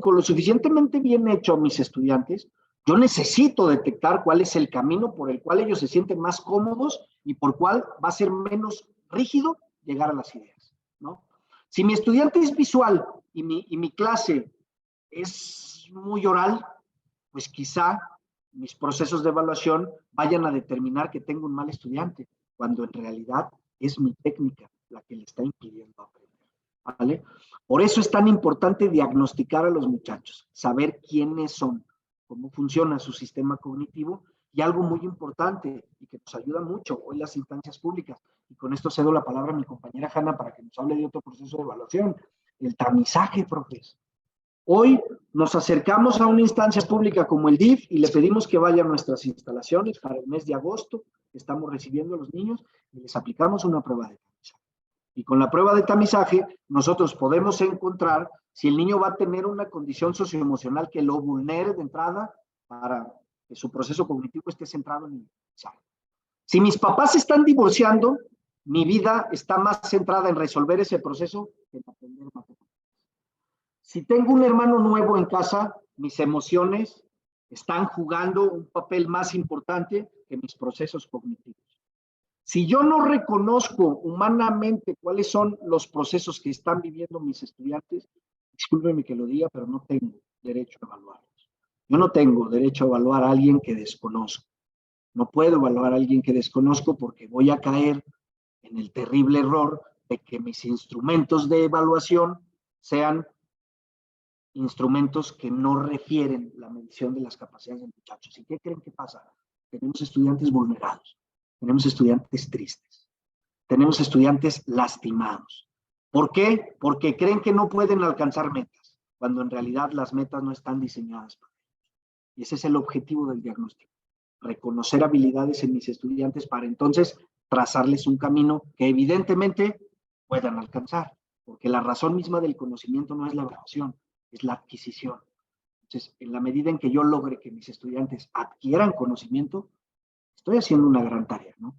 con lo suficientemente bien hecho a mis estudiantes, yo necesito detectar cuál es el camino por el cual ellos se sienten más cómodos y por cuál va a ser menos rígido llegar a las ideas, ¿no? Si mi estudiante es visual y mi clase es muy oral, pues quizá mis procesos de evaluación vayan a determinar que tengo un mal estudiante, cuando en realidad es mi técnica la que le está impidiendo aprender, ¿vale? Por eso es tan importante diagnosticar a los muchachos, saber quiénes son, cómo funciona su sistema cognitivo, y algo muy importante y que nos ayuda mucho hoy las instancias públicas, y con esto cedo la palabra a mi compañera Hanna para que nos hable de otro proceso de evaluación, el tamizaje, profes. Hoy nos acercamos a una instancia pública como el DIF y le pedimos que vaya a nuestras instalaciones para el mes de agosto, que estamos recibiendo a los niños, y les aplicamos una prueba de tamizaje. Y con la prueba de tamizaje, nosotros podemos encontrar si el niño va a tener una condición socioemocional que lo vulnere de entrada para que su proceso cognitivo esté centrado en el aprendizaje. Si mis papás se están divorciando, mi vida está más centrada en resolver ese proceso que en aprender matemáticas. Si tengo un hermano nuevo en casa, mis emociones están jugando un papel más importante que mis procesos cognitivos. Si yo no reconozco humanamente cuáles son los procesos que están viviendo mis estudiantes, discúlpeme que lo diga, pero no tengo derecho a evaluarlos. Yo no tengo derecho a evaluar a alguien que desconozco. No puedo evaluar a alguien que desconozco porque voy a caer en el terrible error de que mis instrumentos de evaluación sean instrumentos que no refieren la medición de las capacidades de muchachos. ¿Y qué creen que pasa? Tenemos estudiantes vulnerados, tenemos estudiantes tristes, tenemos estudiantes lastimados. ¿Por qué? Porque creen que no pueden alcanzar metas, cuando en realidad las metas no están diseñadas para ellos. Y ese es el objetivo del diagnóstico, reconocer habilidades en mis estudiantes para entonces trazarles un camino que evidentemente puedan alcanzar, porque la razón misma del conocimiento no es la evaluación, es la adquisición. Entonces, en la medida en que yo logre que mis estudiantes adquieran conocimiento, estoy haciendo una gran tarea, ¿no?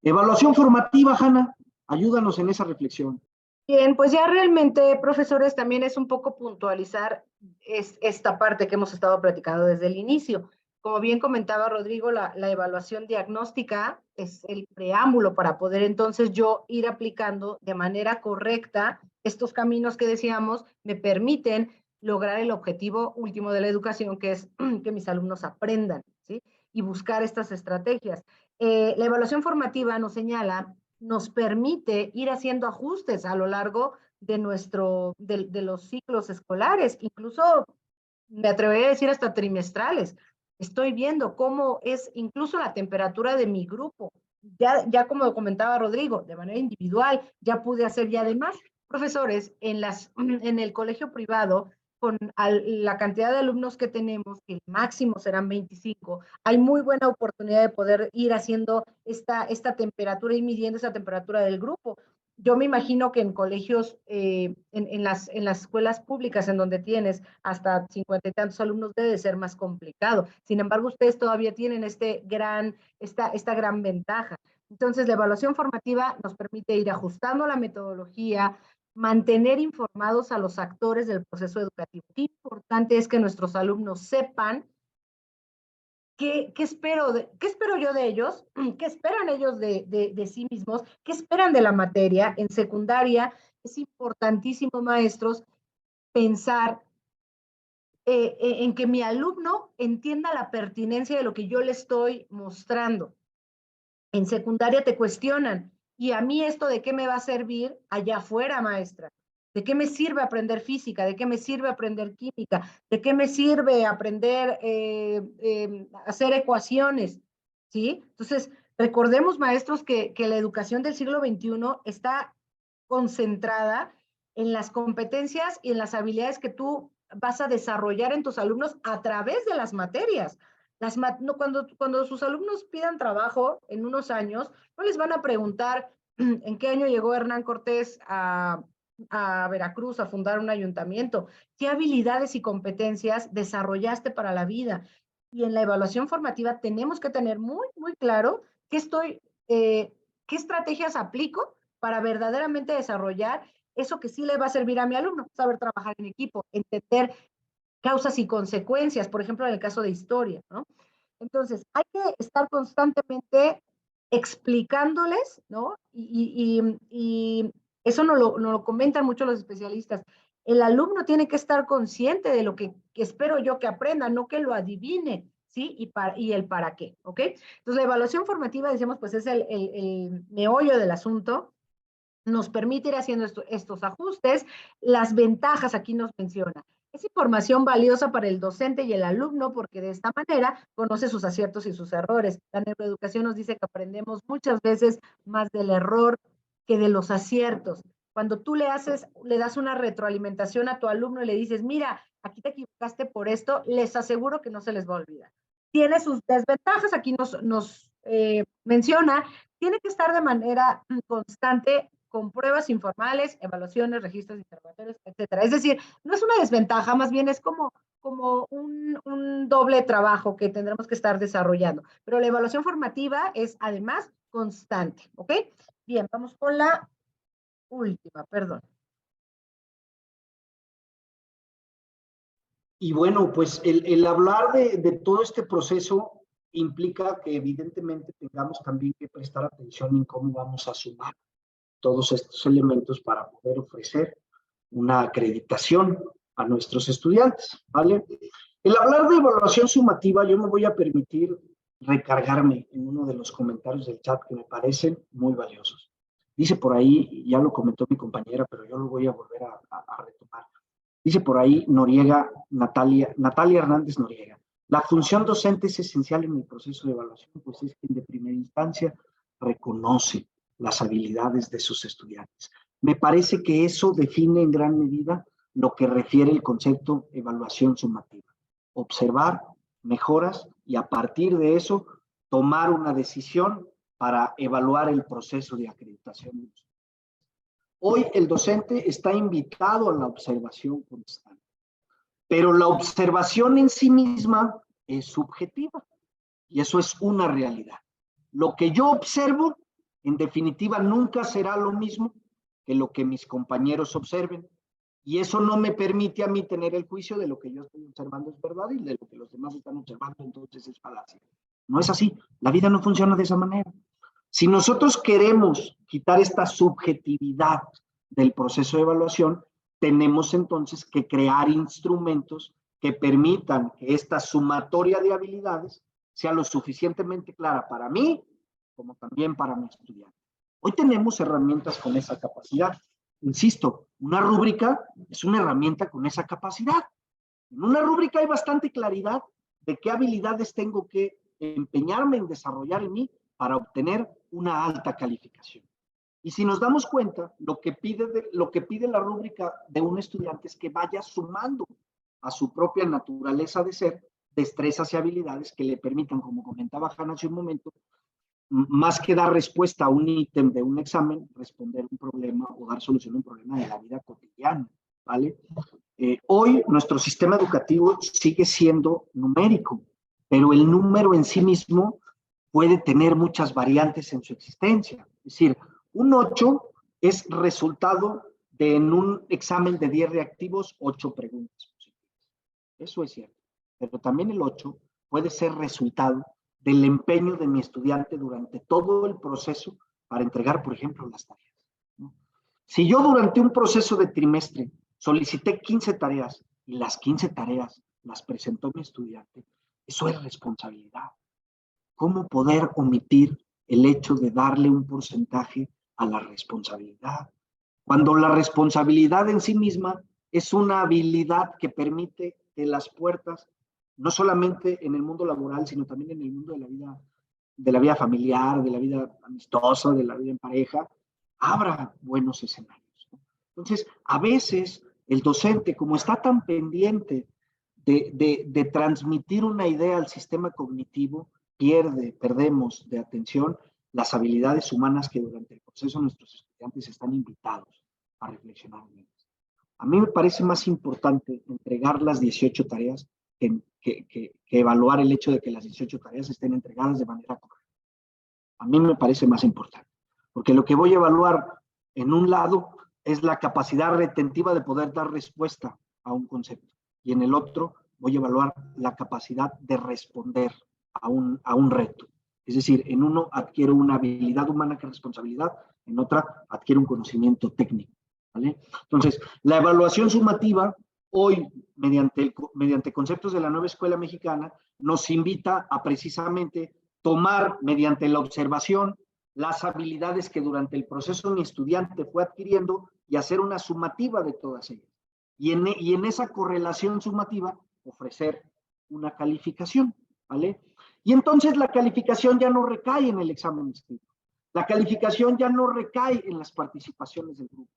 Evaluación formativa, Hanna, ayúdanos en esa reflexión. Bien, pues ya realmente, profesores, también es un poco puntualizar esta parte que hemos estado platicando desde el inicio. Como bien comentaba Rodrigo, la evaluación diagnóstica es el preámbulo para poder entonces yo ir aplicando de manera correcta estos caminos que decíamos me permiten lograr el objetivo último de la educación, que es que mis alumnos aprendan, ¿sí? Y buscar estas estrategias. La evaluación formativa nos señala, nos permite ir haciendo ajustes a lo largo de los ciclos escolares, incluso me atrevería a decir hasta trimestrales. Estoy viendo cómo es incluso la temperatura de mi grupo. Ya como comentaba Rodrigo, de manera individual, ya pude hacer ya además profesores en el colegio privado, con la cantidad de alumnos que tenemos, que el máximo serán 25, hay muy buena oportunidad de poder ir haciendo esta temperatura y midiendo esa temperatura del grupo. Yo me imagino que en colegios, en las escuelas públicas, en donde tienes hasta 50 y tantos alumnos, debe ser más complicado. Sin embargo, ustedes todavía tienen esta gran ventaja. Entonces, la evaluación formativa nos permite ir ajustando la metodología, mantener informados a los actores del proceso educativo. Qué importante es que nuestros alumnos sepan ¿Qué espero yo de ellos? ¿Qué esperan ellos de sí mismos? ¿Qué esperan de la materia? En secundaria es importantísimo, maestros, pensar en que mi alumno entienda la pertinencia de lo que yo le estoy mostrando. En secundaria te cuestionan, ¿y a mí esto de qué me va a servir allá afuera, maestra? ¿De qué me sirve aprender física? ¿De qué me sirve aprender química? ¿De qué me sirve aprender hacer ecuaciones? ¿Sí? Entonces, recordemos, maestros, que la educación del siglo XXI está concentrada en las competencias y en las habilidades que tú vas a desarrollar en tus alumnos a través de las materias. Cuando sus alumnos pidan trabajo en unos años, no les van a preguntar en qué año llegó Hernán Cortés a Veracruz a fundar un ayuntamiento, qué habilidades y competencias desarrollaste para la vida. Y en la evaluación formativa tenemos que tener muy, muy claro qué estrategias aplico para verdaderamente desarrollar eso que sí le va a servir a mi alumno, saber trabajar en equipo, entender causas y consecuencias, por ejemplo, en el caso de historia, ¿no? Entonces, hay que estar constantemente explicándoles, ¿no? Y eso nos lo comentan mucho los especialistas. El alumno tiene que estar consciente de lo que espero yo que aprenda, no que lo adivine, ¿sí? Y el para qué, ¿ok? Entonces, la evaluación formativa, decíamos, pues es el meollo del asunto. Nos permite ir haciendo estos ajustes. Las ventajas aquí nos menciona. Es información valiosa para el docente y el alumno porque de esta manera conoce sus aciertos y sus errores. La neuroeducación nos dice que aprendemos muchas veces más del error que de los aciertos. Cuando tú le das una retroalimentación a tu alumno y le dices, mira, aquí te equivocaste por esto, les aseguro que no se les va a olvidar. Tiene sus desventajas, aquí nos menciona, tiene que estar de manera constante con pruebas informales, evaluaciones, registros, interrogatorios, etcétera. Es decir, no es una desventaja, más bien es como un doble trabajo que tendremos que estar desarrollando. Pero la evaluación formativa es además constante, ¿ok? Bien, vamos con la última, perdón. Y bueno, pues el hablar de todo este proceso implica que evidentemente tengamos también que prestar atención en cómo vamos a sumar todos estos elementos para poder ofrecer una acreditación a nuestros estudiantes, ¿vale? El hablar de evaluación sumativa, yo me voy a permitir recargarme en uno de los comentarios del chat que me parecen muy valiosos. Dice por ahí, ya lo comentó mi compañera, pero yo lo voy a volver a retomar. Dice por ahí Noriega, Natalia Hernández Noriega. La función docente es esencial en el proceso de evaluación, pues es quien de primera instancia reconoce las habilidades de sus estudiantes. Me parece que eso define en gran medida lo que refiere el concepto evaluación sumativa. Observar mejoras y a partir de eso tomar una decisión para evaluar el proceso de acreditación. Hoy el docente está invitado a la observación constante, pero la observación en sí misma es subjetiva y eso es una realidad. Lo que yo observo, en definitiva, nunca será lo mismo que lo que mis compañeros observen y eso no me permite a mí tener el juicio de lo que yo estoy observando es verdad y de lo que los demás están observando entonces es falacia. No es así, la vida no funciona de esa manera. Si nosotros queremos quitar esta subjetividad del proceso de evaluación, tenemos entonces que crear instrumentos que permitan que esta sumatoria de habilidades sea lo suficientemente clara para mí como también para mi estudiante. Hoy tenemos herramientas con esa capacidad. Insisto, una rúbrica es una herramienta con esa capacidad. En una rúbrica hay bastante claridad de qué habilidades tengo que empeñarme en desarrollar en mí para obtener una alta calificación. Y si nos damos cuenta, lo que pide la rúbrica de un estudiante es que vaya sumando a su propia naturaleza de ser destrezas y habilidades que le permitan, como comentaba Hanna hace un momento, más que dar respuesta a un ítem de un examen, responder un problema o dar solución a un problema de la vida cotidiana, ¿vale? Hoy nuestro sistema educativo sigue siendo numérico, pero el número en sí mismo puede tener muchas variantes en su existencia. Es decir, un 8 es resultado de en un examen de 10 reactivos, 8 preguntas positivas. Eso es cierto. Pero también el 8 puede ser resultado del empeño de mi estudiante durante todo el proceso para entregar, por ejemplo, las tareas, ¿no? Si yo durante un proceso de trimestre solicité 15 tareas y las 15 tareas las presentó mi estudiante, eso es responsabilidad. ¿Cómo poder omitir el hecho de darle un porcentaje a la responsabilidad? Cuando la responsabilidad en sí misma es una habilidad que permite que las puertas, no solamente en el mundo laboral, sino también en el mundo de la vida familiar, de la vida amistosa, de la vida en pareja, abra buenos escenarios. Entonces, a veces el docente, como está tan pendiente de transmitir una idea al sistema cognitivo, perdemos de atención las habilidades humanas que durante el proceso nuestros estudiantes están invitados a reflexionar en ellas. A mí me parece más importante entregar las 18 tareas que evaluar el hecho de que las 18 tareas estén entregadas de manera correcta. A mí me parece más importante, porque lo que voy a evaluar en un lado es la capacidad retentiva de poder dar respuesta a un concepto, y en el otro voy a evaluar la capacidad de responder a un reto. Es decir, en uno adquiero una habilidad humana que es responsabilidad, en otra adquiero un conocimiento técnico, ¿vale? Entonces, la evaluación sumativa hoy, mediante conceptos de la nueva escuela mexicana, nos invita a precisamente tomar mediante la observación las habilidades que durante el proceso mi estudiante fue adquiriendo y hacer una sumativa de todas ellas. y en esa correlación sumativa ofrecer una calificación, ¿vale? Y entonces la calificación ya no recae en el examen escrito. La calificación ya no recae en las participaciones del grupo.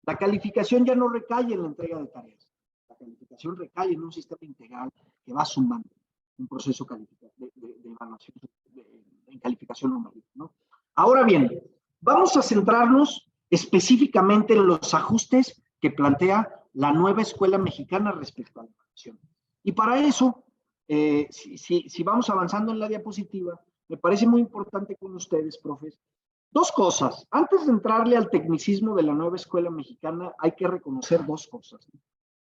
La calificación ya no recae en la entrega de tareas. La calificación recae en un sistema integral que va sumando un proceso de evaluación en calificación numérica, ¿no? Ahora bien, vamos a centrarnos específicamente en los ajustes que plantea la nueva escuela mexicana respecto a la evaluación. Y para eso, si vamos avanzando en la diapositiva, me parece muy importante con ustedes, profes, dos cosas. Antes de entrarle al tecnicismo de la nueva escuela mexicana, hay que reconocer dos cosas, ¿no?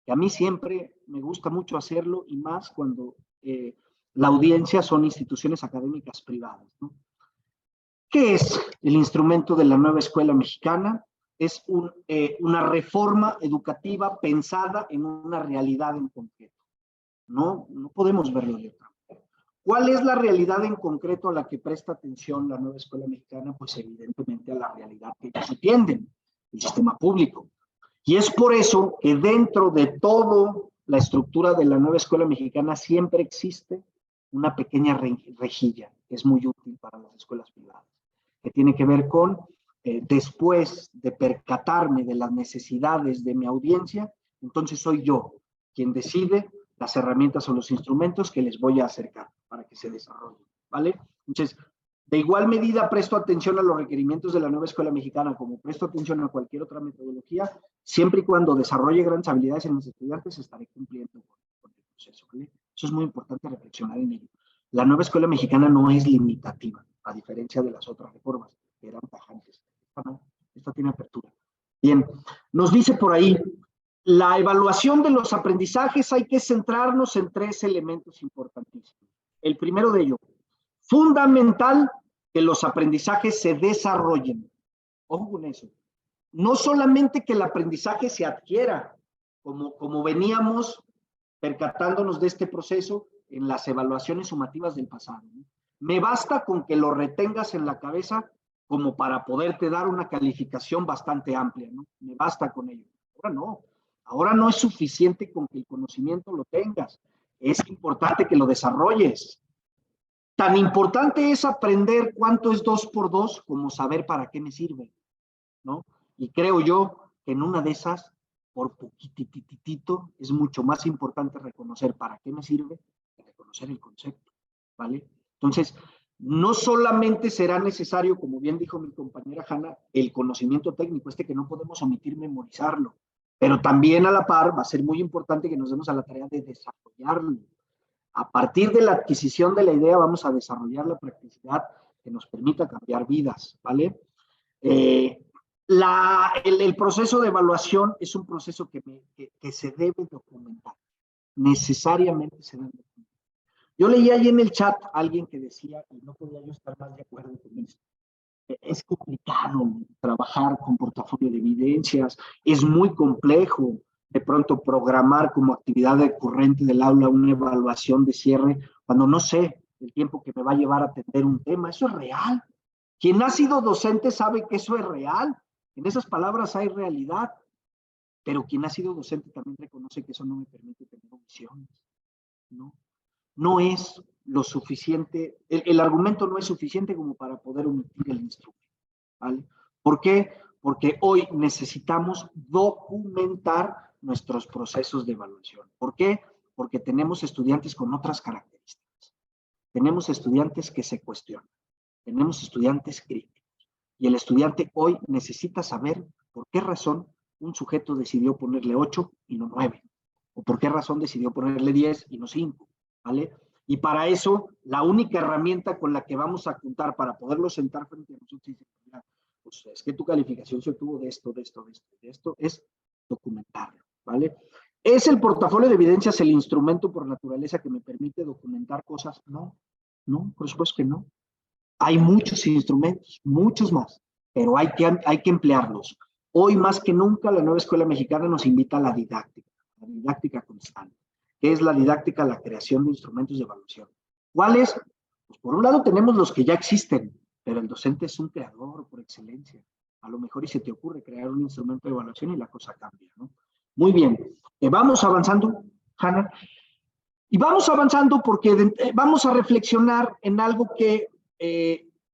Que a mí siempre me gusta mucho hacerlo, y más cuando la audiencia son instituciones académicas privadas, ¿no? ¿Qué es el instrumento de la nueva escuela mexicana? Es una reforma educativa pensada en una realidad en concreto. No podemos verlo de otra manera. ¿Cuál es la realidad en concreto a la que presta atención la nueva escuela mexicana? Pues evidentemente a la realidad que ellos atienden, el sistema público. Y es por eso que dentro de toda la estructura de la nueva escuela mexicana siempre existe una pequeña rejilla que es muy útil para las escuelas privadas, que tiene que ver con, después de percatarme de las necesidades de mi audiencia, entonces soy yo quien decide las herramientas o los instrumentos que les voy a acercar para que se desarrollen, ¿vale? Entonces, de igual medida presto atención a los requerimientos de la nueva escuela mexicana como presto atención a cualquier otra metodología, siempre y cuando desarrolle grandes habilidades en los estudiantes, estaré cumpliendo con el proceso, ¿vale? Eso es muy importante reflexionar en ello. La nueva escuela mexicana no es limitativa, a diferencia de las otras reformas, que eran tajantes. Esta no, esta tiene apertura. Bien, nos dice por ahí, la evaluación de los aprendizajes hay que centrarnos en tres elementos importantísimos. El primero de ellos, fundamental que los aprendizajes se desarrollen. Ojo con eso. No solamente que el aprendizaje se adquiera, como veníamos percatándonos de este proceso en las evaluaciones sumativas del pasado, ¿no? Me basta con que lo retengas en la cabeza como para poderte dar una calificación bastante amplia, ¿no? Me basta con ello. Ahora no es suficiente con que el conocimiento lo tengas, es importante que lo desarrolles. Tan importante es aprender cuánto es 2 por 2 como saber para qué me sirve, ¿no? Y creo yo que en una de esas, por poquititito, es mucho más importante reconocer para qué me sirve que reconocer el concepto, ¿vale? Entonces, no solamente será necesario, como bien dijo mi compañera Hanna, el conocimiento técnico, que no podemos omitir memorizarlo, pero también a la par va a ser muy importante que nos demos a la tarea de desarrollarlo. A partir de la adquisición de la idea vamos a desarrollar la practicidad que nos permita cambiar vidas, ¿vale? El proceso de evaluación es un proceso que se debe documentar, necesariamente se debe documentar. Yo leí ahí en el chat a alguien que decía, y no podía yo estar más de acuerdo con esto, es complicado trabajar con portafolio de evidencias, es muy complejo de pronto programar como actividad recurrente del aula una evaluación de cierre cuando no sé el tiempo que me va a llevar a atender un tema. Eso es real. Quien ha sido docente sabe que eso es real. En esas palabras hay realidad, pero quien ha sido docente también reconoce que eso no me permite tener omisiones, ¿no? No es lo suficiente, el argumento no es suficiente como para poder omitir el instrumento, ¿vale? ¿Por qué? Porque hoy necesitamos documentar nuestros procesos de evaluación. ¿Por qué? Porque tenemos estudiantes con otras características. Tenemos estudiantes que se cuestionan, tenemos estudiantes críticos, y el estudiante hoy necesita saber por qué razón un sujeto decidió ponerle 8 y no 9, o por qué razón decidió ponerle 10 y no 5, ¿vale? Y para eso, la única herramienta con la que vamos a contar para poderlo sentar frente a nosotros y decir, pues es que tu calificación se obtuvo de esto, es documentarlo, ¿vale? ¿Es el portafolio de evidencias el instrumento por naturaleza que me permite documentar cosas? No, por supuesto que no. Hay muchos instrumentos, muchos más, pero hay que emplearlos. Hoy más que nunca la nueva escuela mexicana nos invita a la didáctica constante. ¿Qué es la didáctica? La creación de instrumentos de evaluación. ¿Cuáles? Pues por un lado tenemos los que ya existen, pero el docente es un creador por excelencia. A lo mejor y se te ocurre crear un instrumento de evaluación y la cosa cambia, ¿no? Muy bien. Vamos avanzando, Hanna. Y vamos avanzando porque vamos a reflexionar en algo que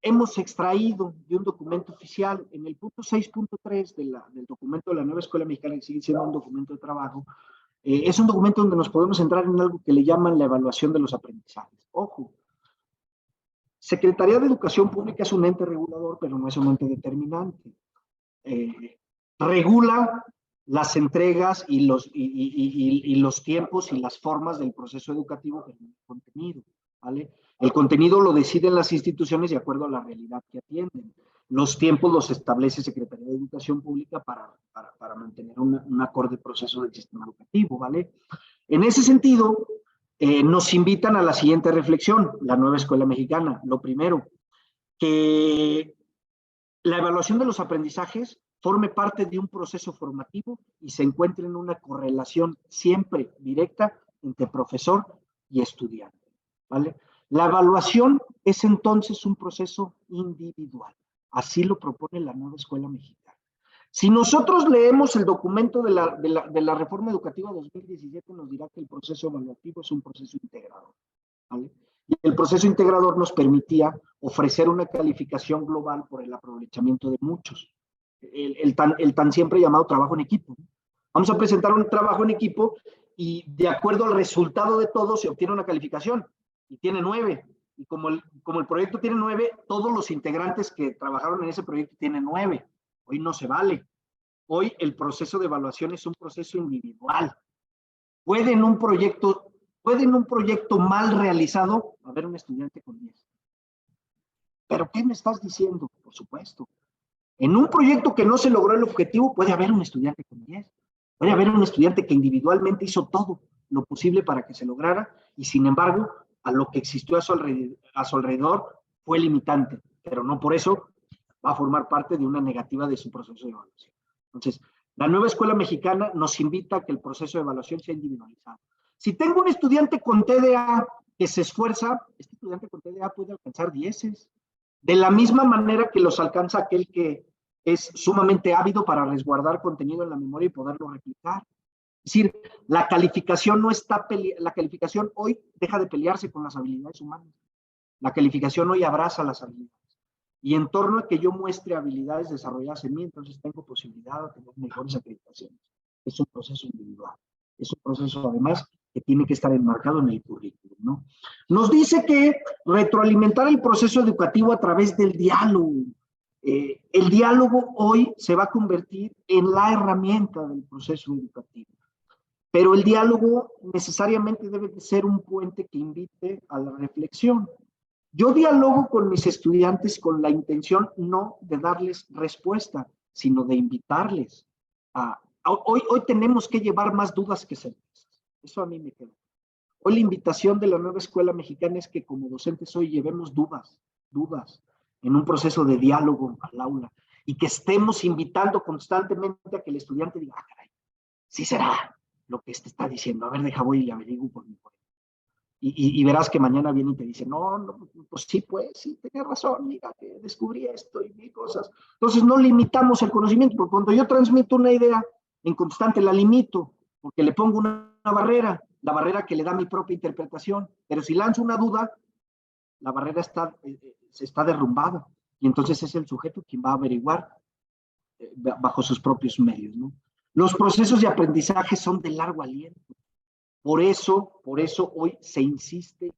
hemos extraído de un documento oficial. En el punto 6.3 del documento de la Nueva Escuela Mexicana, que sigue siendo un documento de trabajo, es un documento donde nos podemos entrar en algo que le llaman la evaluación de los aprendizajes. Ojo, Secretaría de Educación Pública es un ente regulador, pero no es un ente determinante. Regula las entregas y los tiempos y las formas del proceso educativo del contenido, ¿vale? El contenido lo deciden las instituciones de acuerdo a la realidad que atienden. Los tiempos los establece Secretaría de Educación Pública para mantener un acorde proceso del sistema educativo, ¿vale? En ese sentido, nos invitan a la siguiente reflexión, la Nueva Escuela Mexicana. Lo primero, que la evaluación de los aprendizajes forme parte de un proceso formativo y se encuentre en una correlación siempre directa entre profesor y estudiante, ¿vale? La evaluación es entonces un proceso individual. Así lo propone la Nueva Escuela Mexicana. Si nosotros leemos el documento de la Reforma Educativa 2017, nos dirá que el proceso evaluativo es un proceso integrador, ¿vale? Y el proceso integrador nos permitía ofrecer una calificación global por el aprovechamiento de muchos. El tan siempre llamado trabajo en equipo. Vamos a presentar un trabajo en equipo y de acuerdo al resultado de todos se obtiene una calificación y tiene 9. Y como el proyecto tiene 9, todos los integrantes que trabajaron en ese proyecto tienen 9. Hoy no se vale. Hoy el proceso de evaluación es un proceso individual. Puede en un proyecto mal realizado haber un estudiante con 10. ¿Pero qué me estás diciendo? Por supuesto. En un proyecto que no se logró el objetivo, puede haber un estudiante con 10. Puede haber un estudiante que individualmente hizo todo lo posible para que se lograra y, sin embargo, a lo que existió a su alrededor fue limitante, pero no por eso va a formar parte de una negativa de su proceso de evaluación. Entonces, la Nueva Escuela Mexicana nos invita a que el proceso de evaluación sea individualizado. Si tengo un estudiante con TDA que se esfuerza, este estudiante con TDA puede alcanzar 10. De la misma manera que los alcanza aquel que es sumamente ávido para resguardar contenido en la memoria y poderlo replicar. Es decir, la calificación hoy deja de pelearse con las habilidades humanas. La calificación hoy abraza las habilidades. Y en torno a que yo muestre habilidades desarrolladas en mí, entonces tengo posibilidad de tener mejores acreditaciones. Es un proceso individual. Es un proceso, además, que tiene que estar enmarcado en el currículum, ¿no? Nos dice que retroalimentar el proceso educativo a través del diálogo. El diálogo hoy se va a convertir en la herramienta del proceso educativo. Pero el diálogo necesariamente debe de ser un puente que invite a la reflexión. Yo dialogo con mis estudiantes con la intención no de darles respuesta, sino de invitarles a... Hoy tenemos que llevar más dudas que certezas. Eso a mí me queda. Hoy la invitación de la Nueva Escuela Mexicana es que como docentes hoy llevemos dudas en un proceso de diálogo al aula y que estemos invitando constantemente a que el estudiante diga, caray, sí será lo que este está diciendo, a ver, deja voy y averiguo por mi cuenta. Y verás que mañana viene y te dice, no, pues sí, tenía razón, mira, que descubrí esto y mil cosas. Entonces no limitamos el conocimiento, porque cuando yo transmito una idea en constante la limito, porque le pongo una barrera, la barrera que le da mi propia interpretación, pero si lanzo una duda, la barrera se está derrumbada, y entonces es el sujeto quien va a averiguar bajo sus propios medios, ¿no? Los procesos de aprendizaje son de largo aliento. Por eso hoy se insiste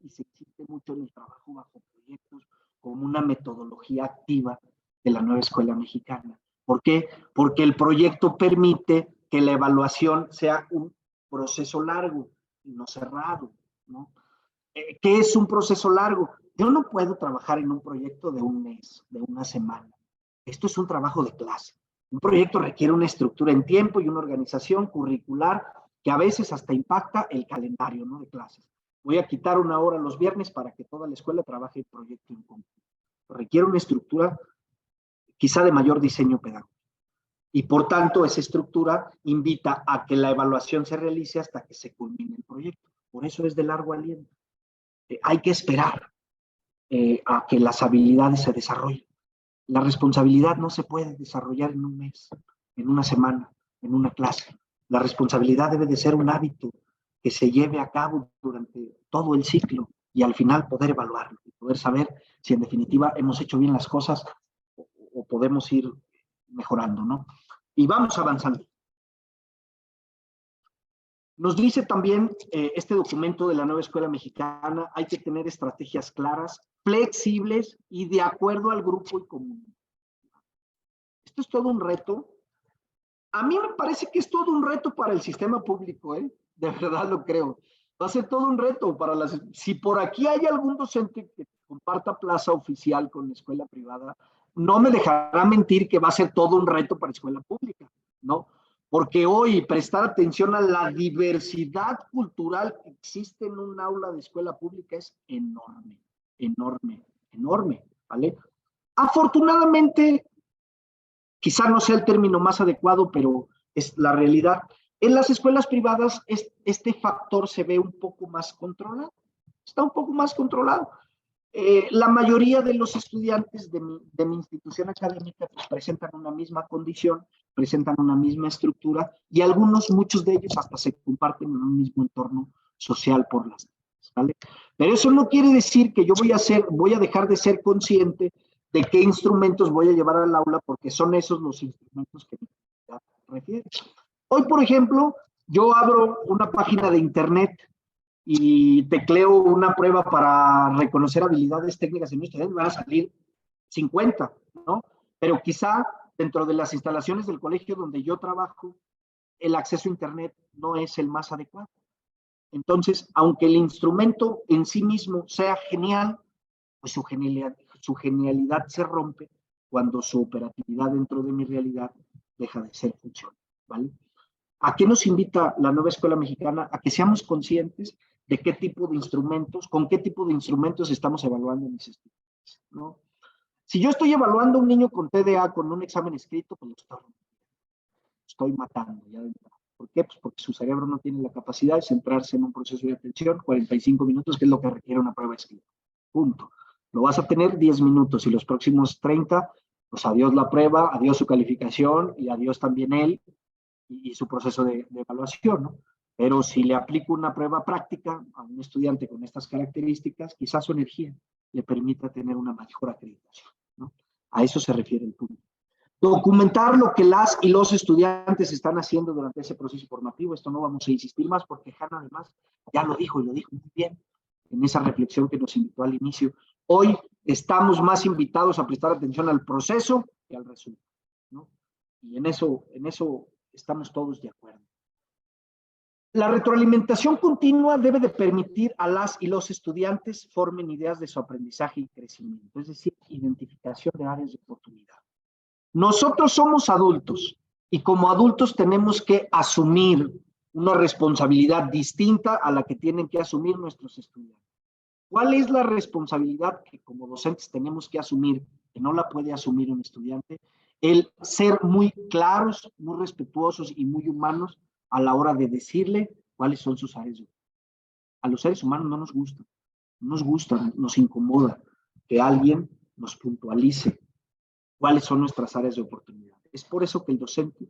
mucho en el trabajo bajo proyectos como una metodología activa de la Nueva Escuela Mexicana. ¿Por qué? Porque el proyecto permite que la evaluación sea un proceso largo y no cerrado, ¿no? ¿Qué es un proceso largo? Yo no puedo trabajar en un proyecto de un mes, de una semana. Esto es un trabajo de clase. Un proyecto requiere una estructura en tiempo y una organización curricular que a veces hasta impacta el calendario, ¿no?, de clases. Voy a quitar una hora los viernes para que toda la escuela trabaje el proyecto en conjunto. Requiere una estructura quizá de mayor diseño pedagógico. Y por tanto, esa estructura invita a que la evaluación se realice hasta que se culmine el proyecto. Por eso es de largo aliento. Hay que esperar a que las habilidades se desarrollen. La responsabilidad no se puede desarrollar en un mes, en una semana, en una clase. La responsabilidad debe de ser un hábito que se lleve a cabo durante todo el ciclo y al final poder evaluarlo y poder saber si en definitiva hemos hecho bien las cosas o podemos ir mejorando, ¿no? Y vamos avanzando. Nos dice también este documento de la nueva escuela mexicana, hay que tener estrategias claras, flexibles y de acuerdo al grupo y comunidad. Esto es todo un reto. A mí me parece que es todo un reto para el sistema público, ¿eh? De verdad lo creo. Va a ser todo un reto para las... Si por aquí hay algún docente que comparta plaza oficial con la escuela privada, no me dejará mentir que va a ser todo un reto para escuela pública, ¿no? Porque hoy prestar atención a la diversidad cultural que existe en un aula de escuela pública es enorme, enorme, enorme, ¿vale? Afortunadamente, quizá no sea el término más adecuado, pero es la realidad. En las escuelas privadas este factor se ve un poco más controlado, está un poco más controlado. La mayoría de los estudiantes de mi institución académica pues, presentan una misma condición, presentan una misma estructura y muchos de ellos hasta se comparten en un mismo entorno social por las redes, ¿vale? Pero eso no quiere decir que yo voy a dejar de ser consciente de qué instrumentos voy a llevar al aula porque son esos los instrumentos que me refiero. Hoy, por ejemplo, yo abro una página de internet y tecleo una prueba para reconocer habilidades técnicas en mi estudiante, van a salir 50, ¿no? Pero quizá dentro de las instalaciones del colegio donde yo trabajo, el acceso a internet no es el más adecuado. Entonces, aunque el instrumento en sí mismo sea genial, pues su genialidad se rompe cuando su operatividad dentro de mi realidad deja de ser funcional, ¿vale? ¿A qué nos invita la nueva escuela mexicana? A que seamos conscientes de qué tipo de instrumentos, con qué tipo de instrumentos estamos evaluando a mis estudiantes, ¿no? Si yo estoy evaluando a un niño con TDA con un examen escrito, pues lo estoy matando. ¿Ya? ¿Por qué? Pues porque su cerebro no tiene la capacidad de centrarse en un proceso de atención, 45 minutos, que es lo que requiere una prueba escrita. Punto. Lo vas a tener 10 minutos y los próximos 30, pues adiós la prueba, adiós su calificación y adiós también él y su proceso de evaluación, ¿no? Pero si le aplico una prueba práctica a un estudiante con estas características, quizás su energía le permita tener una mejor acreditación, ¿no? A eso se refiere el punto. Documentar lo que las y los estudiantes están haciendo durante ese proceso formativo. Esto no vamos a insistir más porque Hanna además ya lo dijo y lo dijo muy bien en esa reflexión que nos invitó al inicio. Hoy estamos más invitados a prestar atención al proceso que al resultado, ¿no? Y en eso estamos todos de acuerdo. La retroalimentación continua debe de permitir a las y los estudiantes formen ideas de su aprendizaje y crecimiento, es decir, identificación de áreas de oportunidad. Nosotros somos adultos y como adultos tenemos que asumir una responsabilidad distinta a la que tienen que asumir nuestros estudiantes. ¿Cuál es la responsabilidad que como docentes tenemos que asumir, que no la puede asumir un estudiante? El ser muy claros, muy respetuosos y muy humanos a la hora de decirle cuáles son sus áreas. A los seres humanos no nos gusta, nos incomoda que alguien nos puntualice cuáles son nuestras áreas de oportunidad. Es por eso que el docente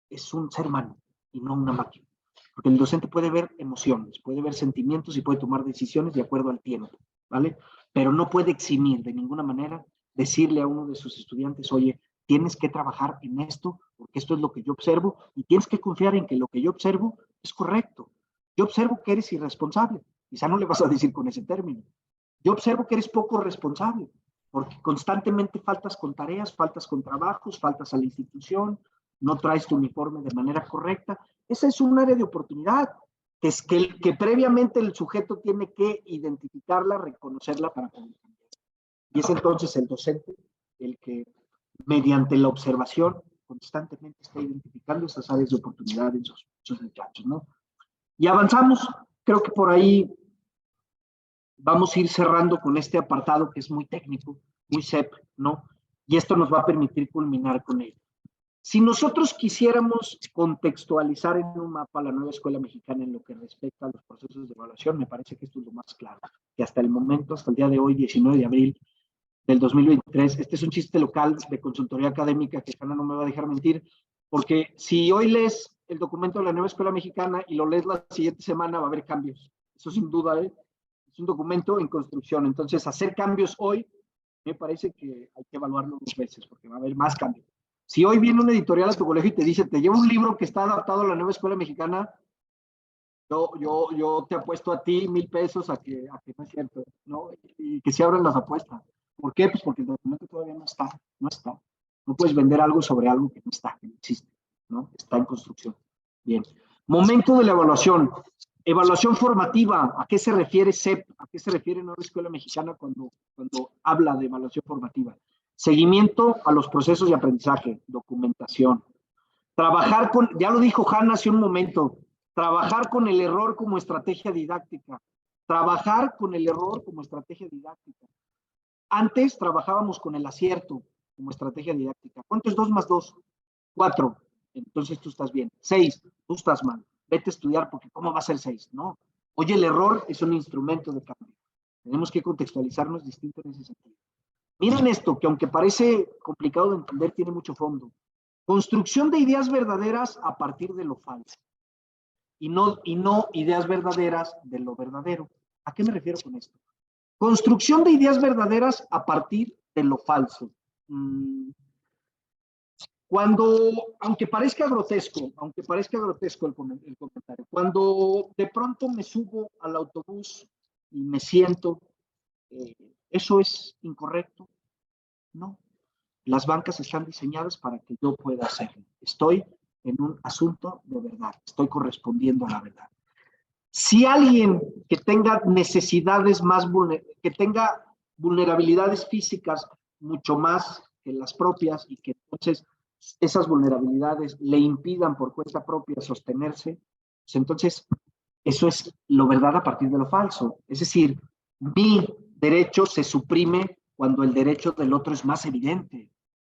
es un ser humano y no una máquina. Porque el docente puede ver emociones, puede ver sentimientos y puede tomar decisiones de acuerdo al tiempo, ¿vale? Pero no puede eximir de ninguna manera decirle a uno de sus estudiantes, oye, tienes que trabajar en esto, porque esto es lo que yo observo, y tienes que confiar en que lo que yo observo es correcto. Yo observo que eres irresponsable, quizá no le vas a decir con ese término. Yo observo que eres poco responsable, porque constantemente faltas con tareas, faltas con trabajos, faltas a la institución, no traes tu uniforme de manera correcta. Esa es un área de oportunidad, que previamente el sujeto tiene que identificarla, reconocerla para poder cambiar. Y es entonces el docente el que, mediante la observación, constantemente está identificando esas áreas de oportunidad en sus muchachos, ¿no? Y avanzamos, creo que por ahí vamos a ir cerrando con este apartado que es muy técnico, muy CEP, ¿no? Y esto nos va a permitir culminar con ello. Si nosotros quisiéramos contextualizar en un mapa la nueva escuela mexicana en lo que respecta a los procesos de evaluación, me parece que esto es lo más claro, que hasta el momento, hasta el día de hoy, 19 de abril del 2023, este es un chiste local de consultoría académica que Hanna no me va a dejar mentir, porque si hoy lees el documento de la nueva escuela mexicana y lo lees la siguiente semana, va a haber cambios. Eso sin duda, es un documento en construcción. Entonces, hacer cambios hoy, me parece que hay que evaluarlo 2 veces, porque va a haber más cambios. Si hoy viene una editorial a tu colegio y te dice, te llevo un libro que está adaptado a la nueva escuela mexicana, yo te apuesto a ti 1,000 pesos a que no es cierto, ¿no? Y que se abran las apuestas. ¿Por qué? Pues porque el documento todavía no está. No puedes vender algo sobre algo que no está, que no existe, ¿no? Está en construcción. Bien. Momento de la evaluación. Evaluación formativa. ¿A qué se refiere CEP? ¿A qué se refiere Nueva Escuela Mexicana cuando habla de evaluación formativa? Seguimiento a los procesos de aprendizaje, documentación. Trabajar con, ya lo dijo Hanna hace un momento, trabajar con el error como estrategia didáctica. Trabajar con el error como estrategia didáctica. Antes trabajábamos con el acierto como estrategia didáctica. ¿Cuánto es 2 más 2? 4. Entonces tú estás bien. 6, tú estás mal. Vete a estudiar porque ¿cómo va a ser 6? No. Oye, el error es un instrumento de cambio. Tenemos que contextualizarnos distinto en ese sentido. Miren esto, que aunque parece complicado de entender, tiene mucho fondo. Construcción de ideas verdaderas a partir de lo falso. Y no ideas verdaderas de lo verdadero. ¿A qué me refiero con esto? Construcción de ideas verdaderas a partir de lo falso. Aunque parezca grotesco el comentario, cuando de pronto me subo al autobús y me siento, ¿eso es incorrecto? No. Las bancas están diseñadas para que yo pueda hacerlo. Estoy en un asunto de verdad, estoy correspondiendo a la verdad. Si alguien que tenga necesidades que tenga vulnerabilidades físicas mucho más que las propias y que entonces esas vulnerabilidades le impidan por cuenta propia sostenerse, pues entonces eso es lo verdad a partir de lo falso. Es decir, mi derecho se suprime cuando el derecho del otro es más evidente.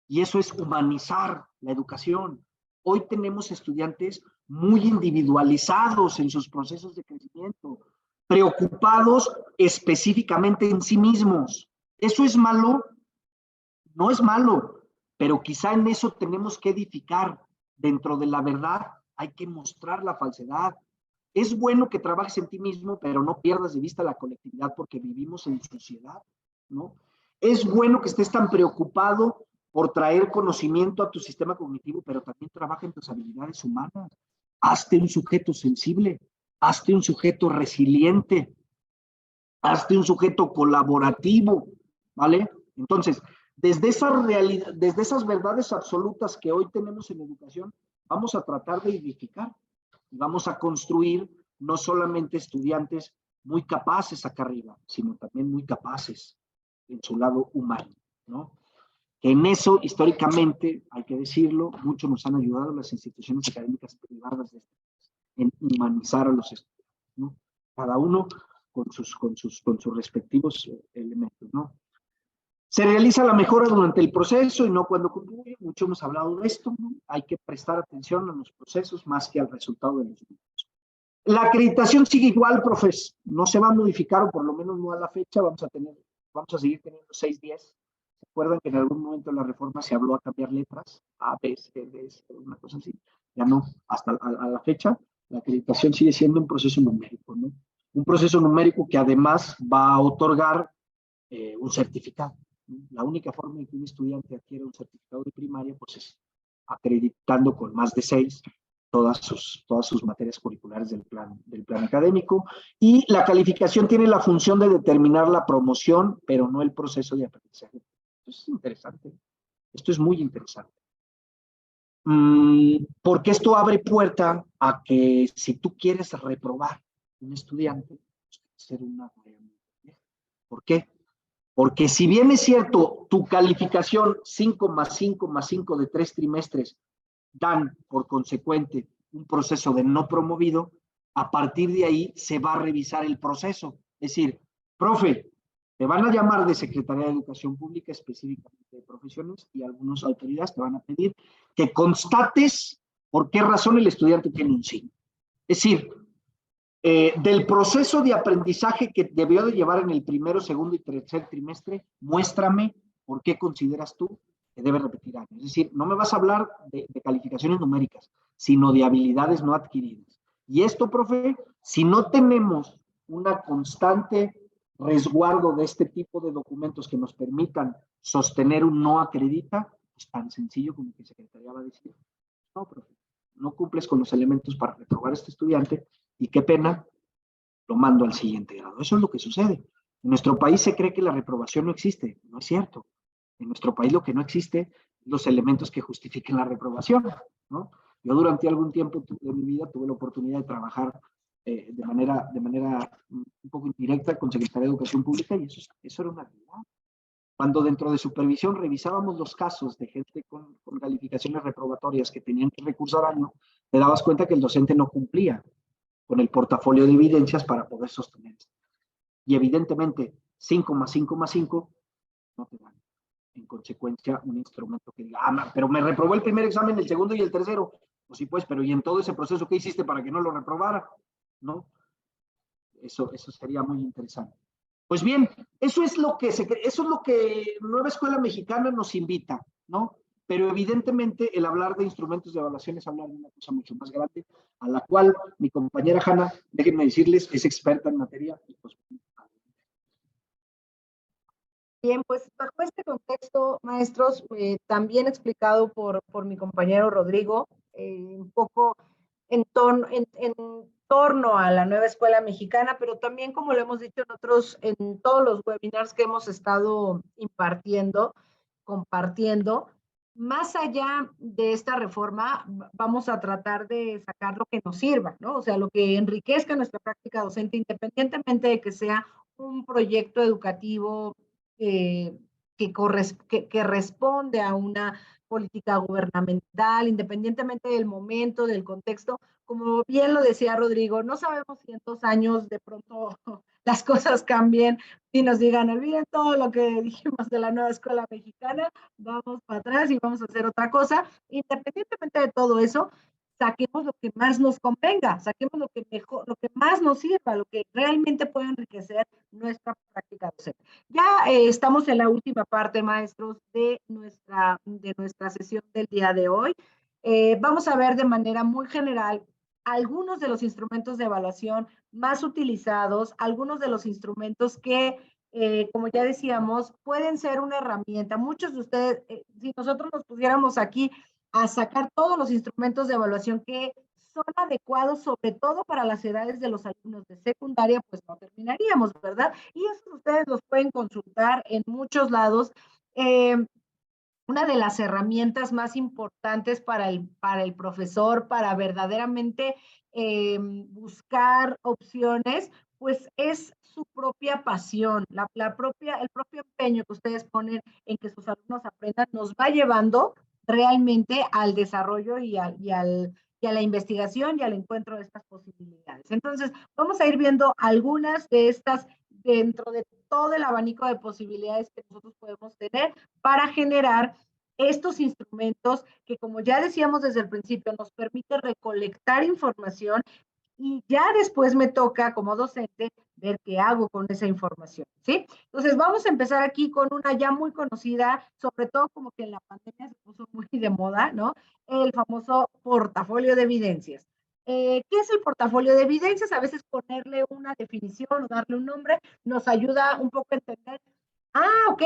Y eso es humanizar la educación. Hoy tenemos estudiantes muy individualizados en sus procesos de crecimiento, preocupados específicamente en sí mismos. ¿Eso es malo? No es malo, pero quizá en eso tenemos que edificar. Dentro de la verdad hay que mostrar la falsedad. Es bueno que trabajes en ti mismo, pero no pierdas de vista la colectividad porque vivimos en sociedad, ¿no? Es bueno que estés tan preocupado por traer conocimiento a tu sistema cognitivo, pero también trabaja en tus habilidades humanas. Hazte un sujeto sensible, hazte un sujeto resiliente, hazte un sujeto colaborativo, ¿vale? Entonces, desde esas verdades absolutas que hoy tenemos en educación, vamos a tratar de edificar y vamos a construir no solamente estudiantes muy capaces acá arriba, sino también muy capaces en su lado humano, ¿no? En eso, históricamente, hay que decirlo, mucho nos han ayudado las instituciones académicas privadas en humanizar a los estudiantes, ¿no? Cada uno con sus respectivos elementos, ¿no? Se realiza la mejora durante el proceso y no cuando concluye. Mucho hemos hablado de esto, ¿no? Hay que prestar atención a los procesos más que al resultado de los mismos. La acreditación sigue igual, profes. No se va a modificar, o por lo menos no a la fecha. Vamos a seguir teniendo 6-10. ¿Se acuerdan que en algún momento de la reforma se habló a cambiar letras? A, B, C, D, C, una cosa así. Ya no. Hasta a la fecha, la acreditación sigue siendo un proceso numérico, ¿no? Un proceso numérico que además va a otorgar un certificado. La única forma en que un estudiante adquiere un certificado de primaria, pues es acreditando con más de 6 todas sus materias curriculares del plan académico. Y la calificación tiene la función de determinar la promoción, pero no el proceso de aprendizaje. Esto es interesante. Esto es muy interesante. Porque esto abre puerta a que si tú quieres reprobar un estudiante, pues, hacer una tarea muy compleja. ¿Por qué? Porque si bien es cierto, tu calificación 5 más 5 más 5 de 3 trimestres dan por consecuente un proceso de no promovido, a partir de ahí se va a revisar el proceso. Es decir, profe, te van a llamar de Secretaría de Educación Pública, específicamente de profesiones, y algunas autoridades te van a pedir que constates por qué razón el estudiante tiene un 5. Es decir, del proceso de aprendizaje que debió de llevar en el primero, segundo y tercer trimestre, muéstrame por qué consideras tú que debe repetir años. Es decir, no me vas a hablar de calificaciones numéricas, sino de habilidades no adquiridas. Y esto, profe, si no tenemos una constante resguardo de este tipo de documentos que nos permitan sostener un no acredita, es tan sencillo como que Secretaría va a decir, no, profe, no cumples con los elementos para reprobar a este estudiante y qué pena, lo mando al siguiente grado. Eso es lo que sucede. En nuestro país se cree que la reprobación no existe. No es cierto. En nuestro país lo que no existe son los elementos que justifiquen la reprobación, ¿no? Yo durante algún tiempo de mi vida tuve la oportunidad de trabajar de manera un poco indirecta con Secretaría de Educación Pública y eso era una realidad. Cuando dentro de supervisión revisábamos los casos de gente con calificaciones reprobatorias que tenían que recursar año, te dabas cuenta que el docente no cumplía con el portafolio de evidencias para poder sostenerse. Y evidentemente, 5 más 5 más 5 no te dan. En consecuencia, un instrumento que diga, pero me reprobó el primer examen, el segundo y el tercero. Pues sí, pues, pero ¿y en todo ese proceso qué hiciste para que no lo reprobara? ¿No? Eso sería muy interesante. Pues bien, eso es lo que Nueva Escuela Mexicana nos invita, ¿no? Pero evidentemente el hablar de instrumentos de evaluación es hablar de una cosa mucho más grande, a la cual mi compañera Hanna, déjenme decirles, es experta en materia. Y pues, bien, pues bajo este contexto, maestros, también explicado por mi compañero Rodrigo, un poco en torno a la Nueva Escuela Mexicana, pero también, como lo hemos dicho en todos los webinars que hemos estado impartiendo, compartiendo, más allá de esta reforma, vamos a tratar de sacar lo que nos sirva, ¿no? O sea, lo que enriquezca nuestra práctica docente, independientemente de que sea un proyecto educativo que responde a una política gubernamental, independientemente del momento, del contexto. Como bien lo decía Rodrigo, no sabemos si en 2 años de pronto las cosas cambien y nos digan, olviden todo lo que dijimos de la Nueva Escuela Mexicana, vamos para atrás y vamos a hacer otra cosa. Independientemente de todo eso, saquemos lo que más nos convenga, saquemos lo que más nos sirva, lo que realmente pueda enriquecer nuestra práctica docente. Ya estamos en la última parte, maestros, de nuestra sesión del día de hoy. Vamos a ver de manera muy general algunos de los instrumentos de evaluación más utilizados, algunos de los instrumentos que, como ya decíamos, pueden ser una herramienta. Muchos de ustedes, si nosotros nos pusiéramos aquí a sacar todos los instrumentos de evaluación que son adecuados, sobre todo para las edades de los alumnos de secundaria, pues no terminaríamos, ¿verdad? Y eso ustedes los pueden consultar en muchos lados. Una de las herramientas más importantes para el profesor, para verdaderamente buscar opciones, pues es su propia pasión, el propio empeño que ustedes ponen en que sus alumnos aprendan, nos va llevando realmente al desarrollo y a la investigación y al encuentro de estas posibilidades. Entonces, vamos a ir viendo algunas de estas dentro de todo el abanico de posibilidades que nosotros podemos tener para generar estos instrumentos que, como ya decíamos desde el principio, nos permite recolectar información y ya después me toca como docente ver qué hago con esa información, ¿sí? Entonces vamos a empezar aquí con una ya muy conocida, sobre todo como que en la pandemia se puso muy de moda, ¿no? El famoso portafolio de evidencias. ¿Qué es el portafolio de evidencias? A veces ponerle una definición o darle un nombre nos ayuda un poco a entender. Ok.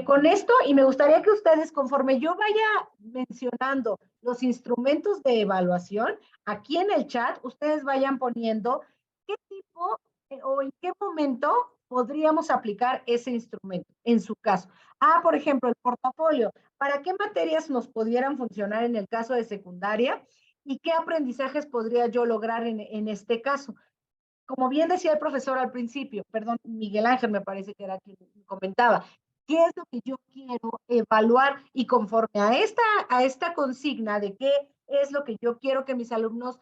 Con esto, y me gustaría que ustedes, conforme yo vaya mencionando los instrumentos de evaluación, aquí en el chat, ustedes vayan poniendo qué tipo o en qué momento podríamos aplicar ese instrumento, en su caso. Por ejemplo, el portafolio. ¿Para qué materias nos pudieran funcionar en el caso de secundaria? ¿Y qué aprendizajes podría yo lograr en este caso? Como bien decía el profesor al principio, perdón, Miguel Ángel me parece que era quien comentaba, ¿qué es lo que yo quiero evaluar? Y conforme a esta consigna de qué es lo que yo quiero que mis alumnos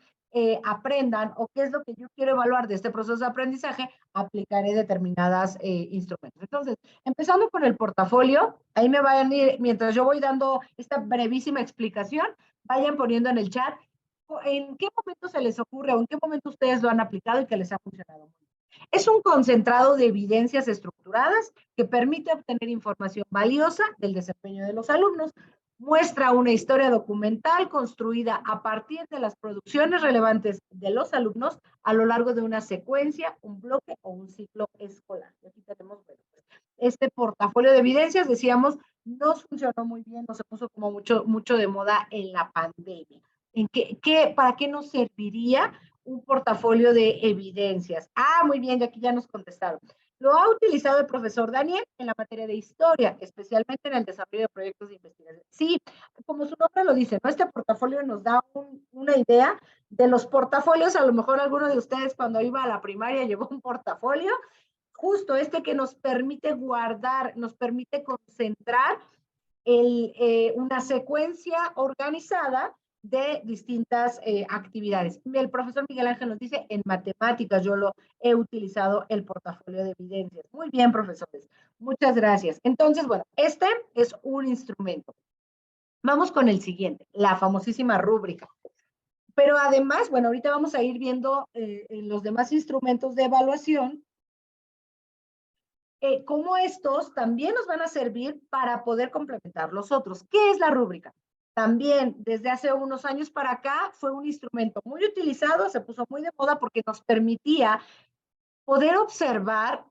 aprendan o qué es lo que yo quiero evaluar de este proceso de aprendizaje, aplicaré determinadas instrumentos. Entonces, empezando con el portafolio, ahí me vayan a ir, mientras yo voy dando esta brevísima explicación, vayan poniendo en el chat ¿en qué momento se les ocurre o en qué momento ustedes lo han aplicado y que les ha funcionado? Es un concentrado de evidencias estructuradas que permite obtener información valiosa del desempeño de los alumnos. Muestra una historia documental construida a partir de las producciones relevantes de los alumnos a lo largo de una secuencia, un bloque o un ciclo escolar. Y aquí tenemos, bueno, pues, este portafolio de evidencias, decíamos, nos funcionó muy bien, no se puso como mucho de moda en la pandemia. ¿Para qué nos serviría un portafolio de evidencias? Ah, muy bien, de aquí ya nos contestaron. Lo ha utilizado el profesor Daniel en la materia de historia, especialmente en el desarrollo de proyectos de investigación. Sí, como su nombre lo dice, ¿no? Este portafolio nos da una idea de los portafolios. A lo mejor alguno de ustedes cuando iba a la primaria llevó un portafolio, justo este que nos permite guardar, nos permite concentrar una secuencia organizada de distintas actividades. El profesor Miguel Ángel nos dice, en matemáticas yo lo he utilizado el portafolio de evidencias. Muy bien, profesores. Muchas gracias. Entonces, bueno, este es un instrumento. Vamos con el siguiente, la famosísima rúbrica. Pero además, bueno, ahorita vamos a ir viendo los demás instrumentos de evaluación, cómo estos también nos van a servir para poder complementar los otros. ¿Qué es la rúbrica? También desde hace unos años para acá fue un instrumento muy utilizado, se puso muy de moda porque nos permitía poder observar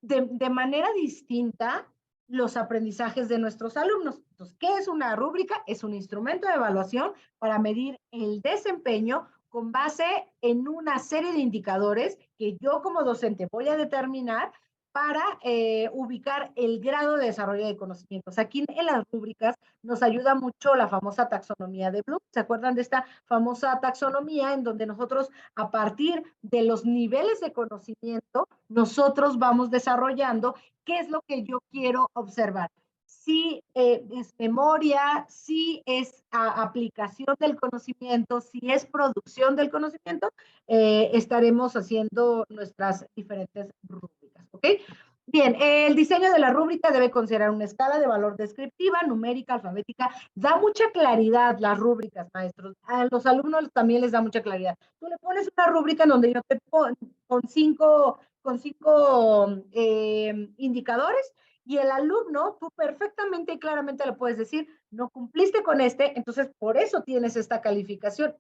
de manera distinta los aprendizajes de nuestros alumnos. Entonces, ¿qué es una rúbrica? Es un instrumento de evaluación para medir el desempeño con base en una serie de indicadores que yo como docente voy a determinar para ubicar el grado de desarrollo de conocimientos. Aquí en las rúbricas nos ayuda mucho la famosa taxonomía de Bloom. ¿Se acuerdan de esta famosa taxonomía en donde nosotros, a partir de los niveles de conocimiento, nosotros vamos desarrollando qué es lo que yo quiero observar? Si es memoria, si es aplicación del conocimiento, si es producción del conocimiento, estaremos haciendo nuestras diferentes rúbricas, ¿ok? Bien, el diseño de la rúbrica debe considerar una escala de valor descriptiva, numérica, alfabética. Da mucha claridad las rúbricas, maestros. A los alumnos también les da mucha claridad. Tú le pones una rúbrica en donde yo te pongo con cinco indicadores, y el alumno, tú perfectamente y claramente le puedes decir, no cumpliste con este, entonces por eso tienes esta calificación.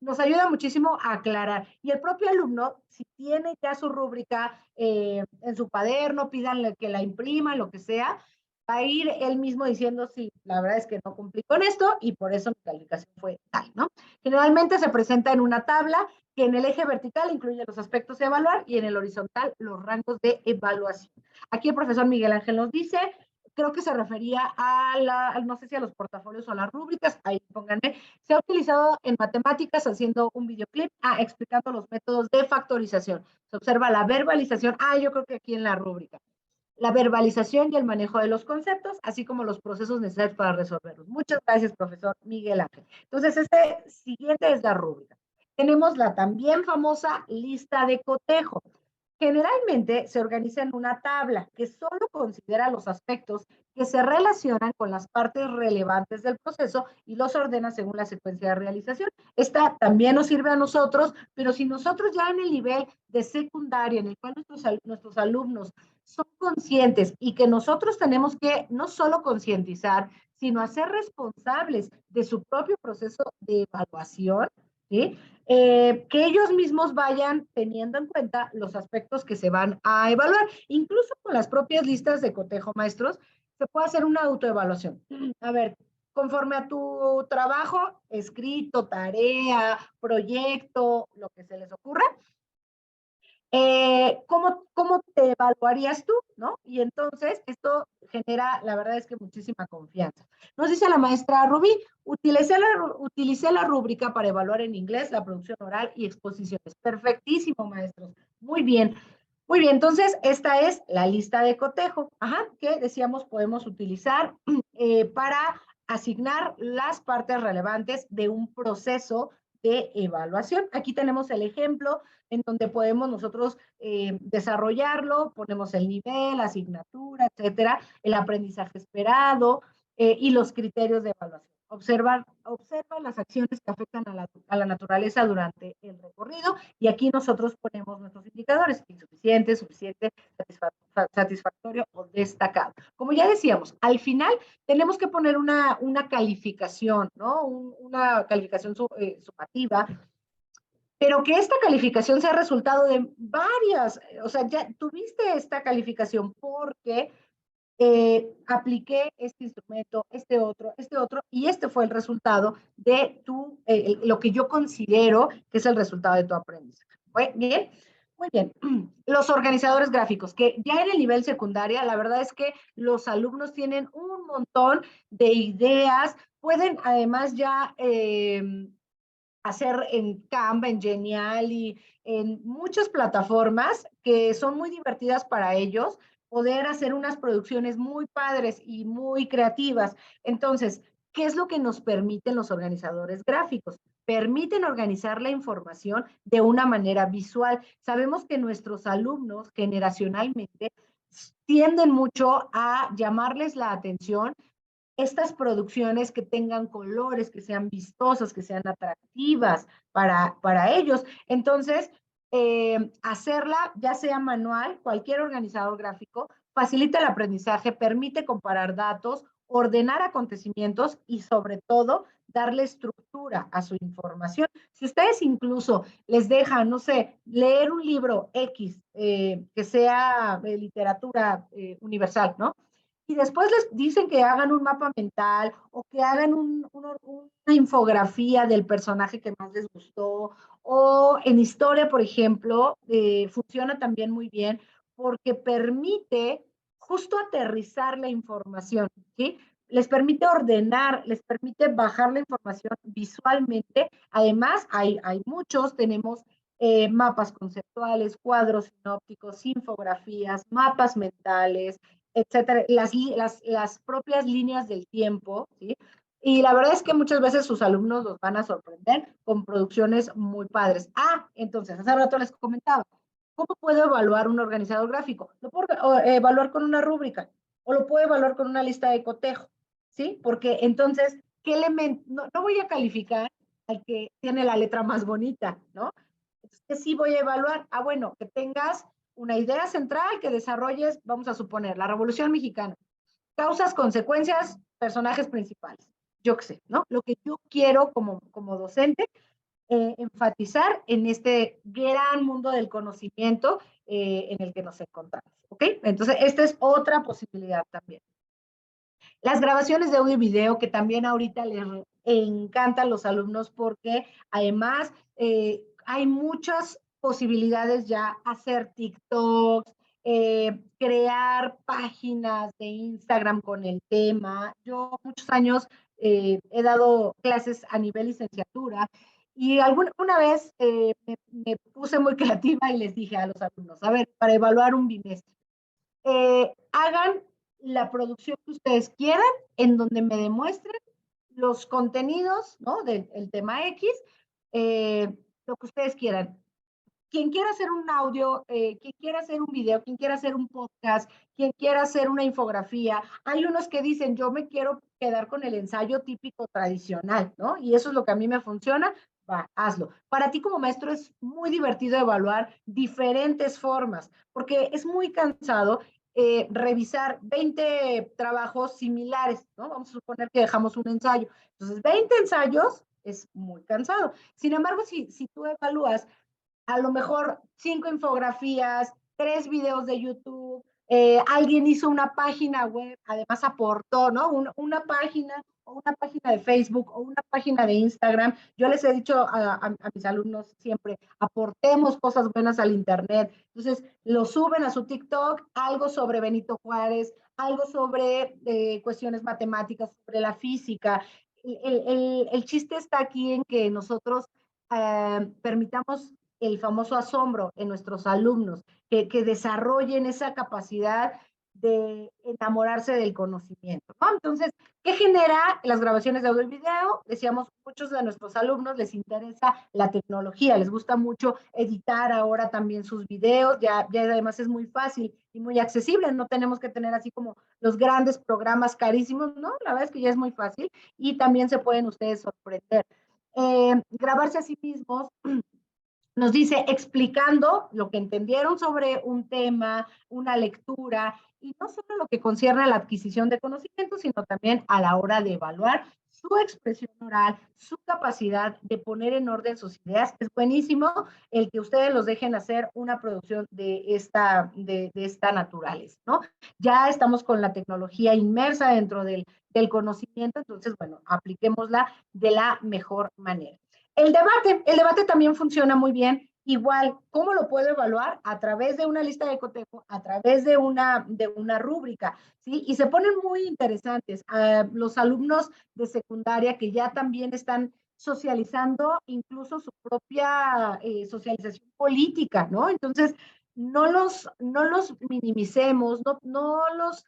Nos ayuda muchísimo a aclarar. Y el propio alumno, si tiene ya su rúbrica en su cuaderno, pídanle que la imprima, lo que sea, va a ir él mismo diciendo, sí, la verdad es que no cumplí con esto y por eso mi calificación fue tal, ¿no? Generalmente se presenta en una tabla que en el eje vertical incluye los aspectos de evaluar y en el horizontal los rangos de evaluación. Aquí el profesor Miguel Ángel nos dice, creo que se refería no sé si a los portafolios o a las rúbricas, ahí pónganme, se ha utilizado en matemáticas haciendo un videoclip, explicando los métodos de factorización. Se observa la verbalización, yo creo que aquí en la rúbrica, la verbalización y el manejo de los conceptos, así como los procesos necesarios para resolverlos. Muchas gracias, profesor Miguel Ángel. Entonces, este siguiente es la rúbrica. Tenemos la también famosa lista de cotejo. Generalmente se organiza en una tabla que solo considera los aspectos que se relacionan con las partes relevantes del proceso y los ordena según la secuencia de realización. Esta también nos sirve a nosotros, pero si nosotros ya en el nivel de secundaria, en el cual nuestros alumnos son conscientes y que nosotros tenemos que no solo concientizar, sino hacer responsables de su propio proceso de evaluación, ¿sí? Que ellos mismos vayan teniendo en cuenta los aspectos que se van a evaluar. Incluso con las propias listas de cotejo, maestros, se puede hacer una autoevaluación. A ver, conforme a tu trabajo, escrito, tarea, proyecto, lo que se les ocurra, ¿cómo te evaluarías tú? ¿No? Y entonces esto genera, la verdad es que muchísima confianza. Nos dice la maestra Rubí, utilicé la rúbrica para evaluar en inglés la producción oral y exposiciones. Perfectísimo, maestros. Muy bien. Muy bien, entonces esta es la lista de cotejo, que decíamos podemos utilizar para asignar las partes relevantes de un proceso de evaluación. Aquí tenemos el ejemplo en donde podemos nosotros desarrollarlo, ponemos el nivel, asignatura, etcétera, el aprendizaje esperado, y los criterios de evaluación. Observa las acciones que afectan a la naturaleza durante el recorrido y aquí nosotros ponemos nuestros indicadores, insuficiente, suficiente, satisfactorio o destacado. Como ya decíamos, al final tenemos que poner una calificación, ¿no? Una calificación sumativa, pero que esta calificación sea resultado de varias, o sea, ya tuviste esta calificación porque apliqué este instrumento, este otro, y este fue el resultado de lo que yo considero que es el resultado de tu aprendizaje. ¿Bien? Muy bien. Los organizadores gráficos, que ya en el nivel secundaria, la verdad es que los alumnos tienen un montón de ideas, pueden además ya hacer en Canva, en Genial y en muchas plataformas que son muy divertidas para ellos, poder hacer unas producciones muy padres y muy creativas. Entonces, ¿qué es lo que nos permiten los organizadores gráficos? Permiten organizar la información de una manera visual. Sabemos que nuestros alumnos generacionalmente tienden mucho a llamarles la atención estas producciones que tengan colores, que sean vistosas, que sean atractivas para ellos. Entonces, hacerla, ya sea manual, cualquier organizador gráfico, facilita el aprendizaje, permite comparar datos, ordenar acontecimientos y sobre todo darle estructura a su información. Si ustedes incluso les dejan, no sé, leer un libro X que sea literatura universal, ¿no? Y después les dicen que hagan un mapa mental o que hagan una infografía del personaje que más les gustó. O en historia, por ejemplo, funciona también muy bien porque permite justo aterrizar la información, ¿sí? Les permite ordenar, les permite bajar la información visualmente. Además, hay muchos, tenemos mapas conceptuales, cuadros sinópticos, infografías, mapas mentales, etcétera, las propias líneas del tiempo, ¿sí? Y la verdad es que muchas veces sus alumnos los van a sorprender con producciones muy padres. Entonces, hace rato les comentaba, ¿cómo puedo evaluar un organizador gráfico? Lo puedo evaluar con una rúbrica o lo puedo evaluar con una lista de cotejo, ¿sí? Porque entonces, ¿qué elemento? No voy a calificar al que tiene la letra más bonita, ¿no? ¿Qué sí voy a evaluar? Bueno, que tengas una idea central, que desarrolles, vamos a suponer, la Revolución Mexicana. Causas, consecuencias, personajes principales. Yo qué sé, ¿no? Lo que yo quiero como docente, enfatizar en este gran mundo del conocimiento en el que nos encontramos, ¿ok? Entonces, esta es otra posibilidad también. Las grabaciones de audio y video, que también ahorita les encantan a los alumnos porque además hay muchas posibilidades ya hacer TikToks, crear páginas de Instagram con el tema. Yo muchos años he dado clases a nivel licenciatura y una vez me puse muy creativa y les dije a los alumnos, a ver, para evaluar un bimestre, hagan la producción que ustedes quieran, en donde me demuestren los contenidos, ¿no? Del tema X, lo que ustedes quieran. Quien quiera hacer un audio, quien quiera hacer un video, quien quiera hacer un podcast, quien quiera hacer una infografía. Hay unos que dicen, yo me quiero quedar con el ensayo típico tradicional, ¿no? Y eso es lo que a mí me funciona. Va, hazlo. Para ti como maestro es muy divertido evaluar diferentes formas, porque es muy cansado revisar 20 trabajos similares, ¿no? Vamos a suponer que dejamos un ensayo. Entonces, 20 ensayos es muy cansado. Sin embargo, si tú evalúas a lo mejor 5 infografías, 3 videos de YouTube, alguien hizo una página web, además aportó, ¿no? Una página o una página de Facebook o una página de Instagram. Yo les he dicho a mis alumnos siempre, aportemos cosas buenas al Internet. Entonces, lo suben a su TikTok, algo sobre Benito Juárez, algo sobre cuestiones matemáticas, sobre la física. El chiste está aquí en que nosotros permitamos el famoso asombro en nuestros alumnos, que desarrollen esa capacidad de enamorarse del conocimiento, ¿no? Entonces, ¿qué genera las grabaciones de audio y video? Decíamos, muchos de nuestros alumnos les interesa la tecnología, les gusta mucho editar ahora también sus videos, ya además es muy fácil y muy accesible, no tenemos que tener así como los grandes programas carísimos, ¿no? La verdad es que ya es muy fácil y también se pueden ustedes sorprender. Grabarse a sí mismos nos dice explicando lo que entendieron sobre un tema, una lectura, y no solo lo que concierne a la adquisición de conocimientos, sino también a la hora de evaluar su expresión oral, su capacidad de poner en orden sus ideas. Es buenísimo el que ustedes los dejen hacer una producción de esta naturaleza, ¿no? Ya estamos con la tecnología inmersa dentro del conocimiento, entonces, bueno, apliquémosla de la mejor manera. El debate también funciona muy bien. Igual, ¿cómo lo puedo evaluar? A través de una lista de cotejo, a través de una rúbrica, ¿sí? Y se ponen muy interesantes. Los alumnos de secundaria que ya también están socializando incluso su propia socialización política, ¿no? Entonces, no los minimicemos, no los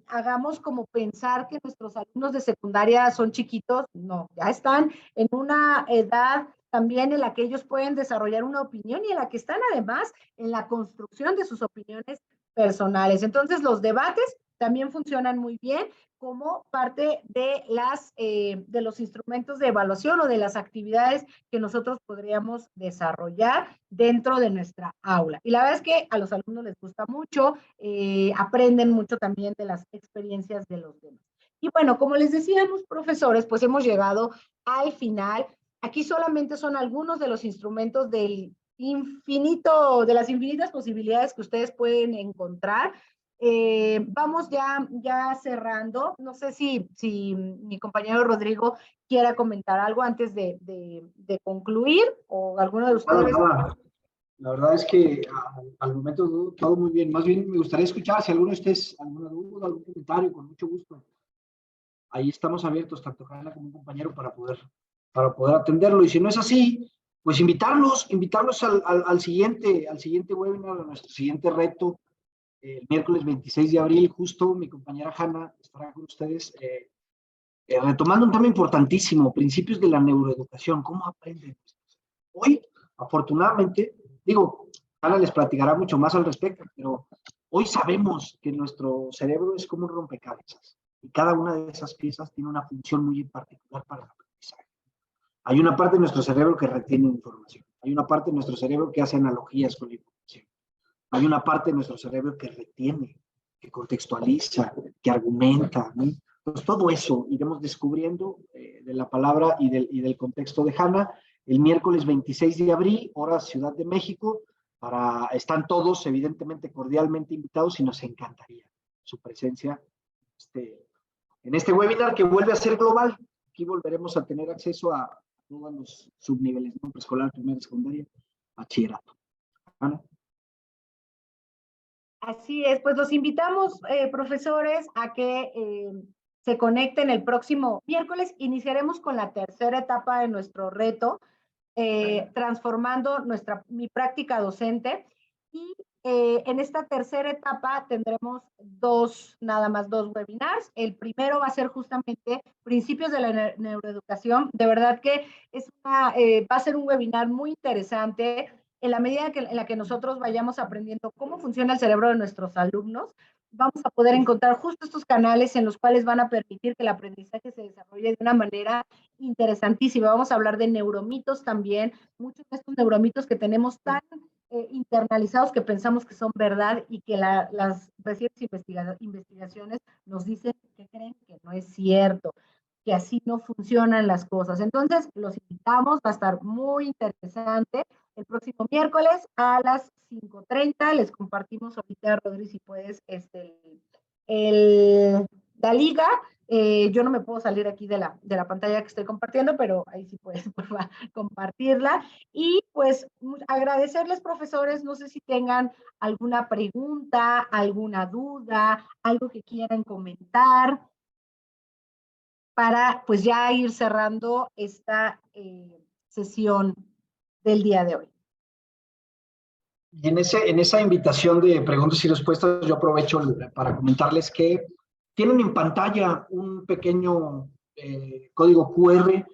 hagamos como pensar que nuestros alumnos de secundaria son chiquitos, no, ya están en una edad también en la que ellos pueden desarrollar una opinión y en la que están además en la construcción de sus opiniones personales. Entonces, los debates también funcionan muy bien como parte de los instrumentos de evaluación o de las actividades que nosotros podríamos desarrollar dentro de nuestra aula. Y la verdad es que a los alumnos les gusta mucho, aprenden mucho también de las experiencias de los demás. Y bueno, como les decíamos, profesores, pues hemos llegado al final. Aquí solamente son algunos de los instrumentos de las infinitas posibilidades que ustedes pueden encontrar. Vamos ya cerrando. No sé si mi compañero Rodrigo quiera comentar algo antes de concluir o alguno de ustedes. Nada. La verdad es que al momento todo muy bien. Más bien me gustaría escuchar si alguno de ustedes, alguna duda, algún comentario, con mucho gusto. Ahí estamos abiertos, tanto Hanna como un compañero, para poder atenderlo. Y si no es así, pues invitarlos al siguiente webinar, a nuestro siguiente reto, el miércoles 26 de abril, justo mi compañera Hanna estará con ustedes retomando un tema importantísimo, principios de la neuroeducación, cómo aprenden. Hoy, afortunadamente, digo, Hanna les platicará mucho más al respecto, pero hoy sabemos que nuestro cerebro es como un rompecabezas y cada una de esas piezas tiene una función muy particular para el aprendizaje. Hay una parte de nuestro cerebro que retiene información, hay una parte de nuestro cerebro que hace analogías con la información, hay una parte de nuestro cerebro que retiene, que contextualiza, que argumenta, ¿no? Entonces, todo eso iremos descubriendo de la palabra y del contexto de Hanna el miércoles 26 de abril, hora Ciudad de México. Están todos, evidentemente, cordialmente invitados y nos encantaría su presencia en este webinar que vuelve a ser global. Aquí volveremos a tener acceso a todos los subniveles, ¿no? Preescolar, primaria, secundaria, bachillerato. Hanna. Así es, pues los invitamos, profesores, a que se conecten el próximo miércoles. Iniciaremos con la tercera etapa de nuestro reto, transformando mi práctica docente. Y en esta tercera etapa tendremos nada más dos webinars. El primero va a ser justamente principios de la neuroeducación. De verdad que va a ser un webinar muy interesante. En la medida en la que nosotros vayamos aprendiendo cómo funciona el cerebro de nuestros alumnos, vamos a poder encontrar justo estos canales en los cuales van a permitir que el aprendizaje se desarrolle de una manera interesantísima. Vamos a hablar de neuromitos también, muchos de estos neuromitos que tenemos tan internalizados que pensamos que son verdad y que las recientes investigaciones nos dicen que creen que no es cierto, que así no funcionan las cosas. Entonces, los invitamos, va a estar muy interesante. El próximo miércoles a las 5:30 les compartimos ahorita, Rodri, si puedes, la liga. Yo no me puedo salir aquí de la pantalla que estoy compartiendo, pero ahí sí puedes compartirla. Y pues agradecerles, profesores, no sé si tengan alguna pregunta, alguna duda, algo que quieran comentar, para pues ya ir cerrando esta sesión del día de hoy. Y en esa invitación de preguntas y respuestas, yo aprovecho para comentarles que tienen en pantalla un pequeño código QR.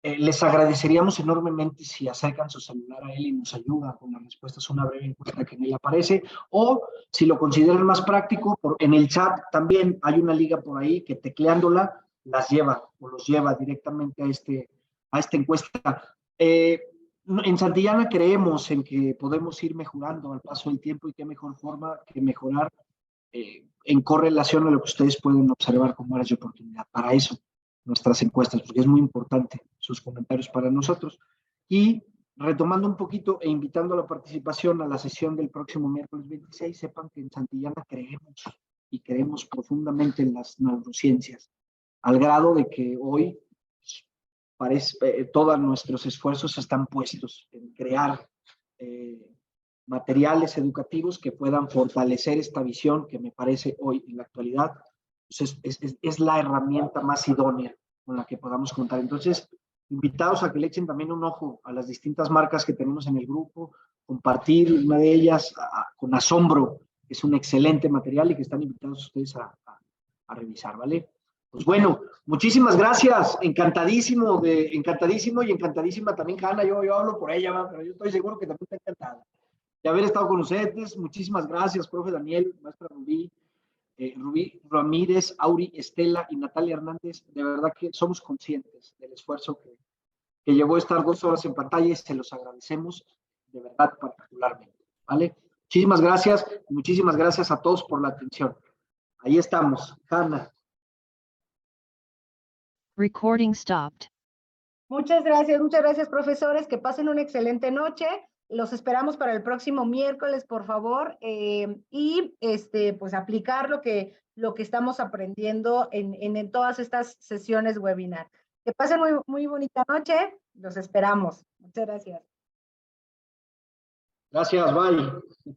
Les agradeceríamos enormemente si acercan su celular a él y nos ayuda con las respuestas, una breve encuesta que en él aparece, o si lo consideran más práctico, en el chat también hay una liga por ahí que tecleándola las lleva o los lleva directamente a esta encuesta. En Santillana creemos en que podemos ir mejorando al paso del tiempo y qué mejor forma que mejorar en correlación a lo que ustedes pueden observar como áreas de oportunidad. Para eso, nuestras encuestas, porque es muy importante sus comentarios para nosotros. Y retomando un poquito e invitando a la participación a la sesión del próximo miércoles 26, sepan que en Santillana creemos profundamente en las neurociencias, al grado de que hoy todos nuestros esfuerzos están puestos en crear materiales educativos que puedan fortalecer esta visión que me parece hoy en la actualidad pues es la herramienta más idónea con la que podamos contar. Entonces, invitados a que le echen también un ojo a las distintas marcas que tenemos en el grupo, compartir una de ellas con asombro, es un excelente material y que están invitados ustedes a revisar, ¿vale? Pues bueno, muchísimas gracias, encantadísimo y encantadísima también Hanna, yo hablo por ella, ¿va? Pero yo estoy seguro que también está encantada de haber estado con ustedes. Muchísimas gracias, profe Daniel, maestra Rubí, Rubí Ramírez, Auri, Estela y Natalia Hernández. De verdad que somos conscientes del esfuerzo que llevó estar 2 horas en pantalla y se los agradecemos de verdad particularmente, ¿vale? Muchísimas gracias a todos por la atención. Ahí estamos, Hanna. Recording stopped. Muchas gracias, profesores. Que pasen una excelente noche. Los esperamos para el próximo miércoles, por favor, y pues aplicar lo que estamos aprendiendo en todas estas sesiones webinar. Que pasen muy bonita noche. Los esperamos. Muchas gracias. Gracias, bye.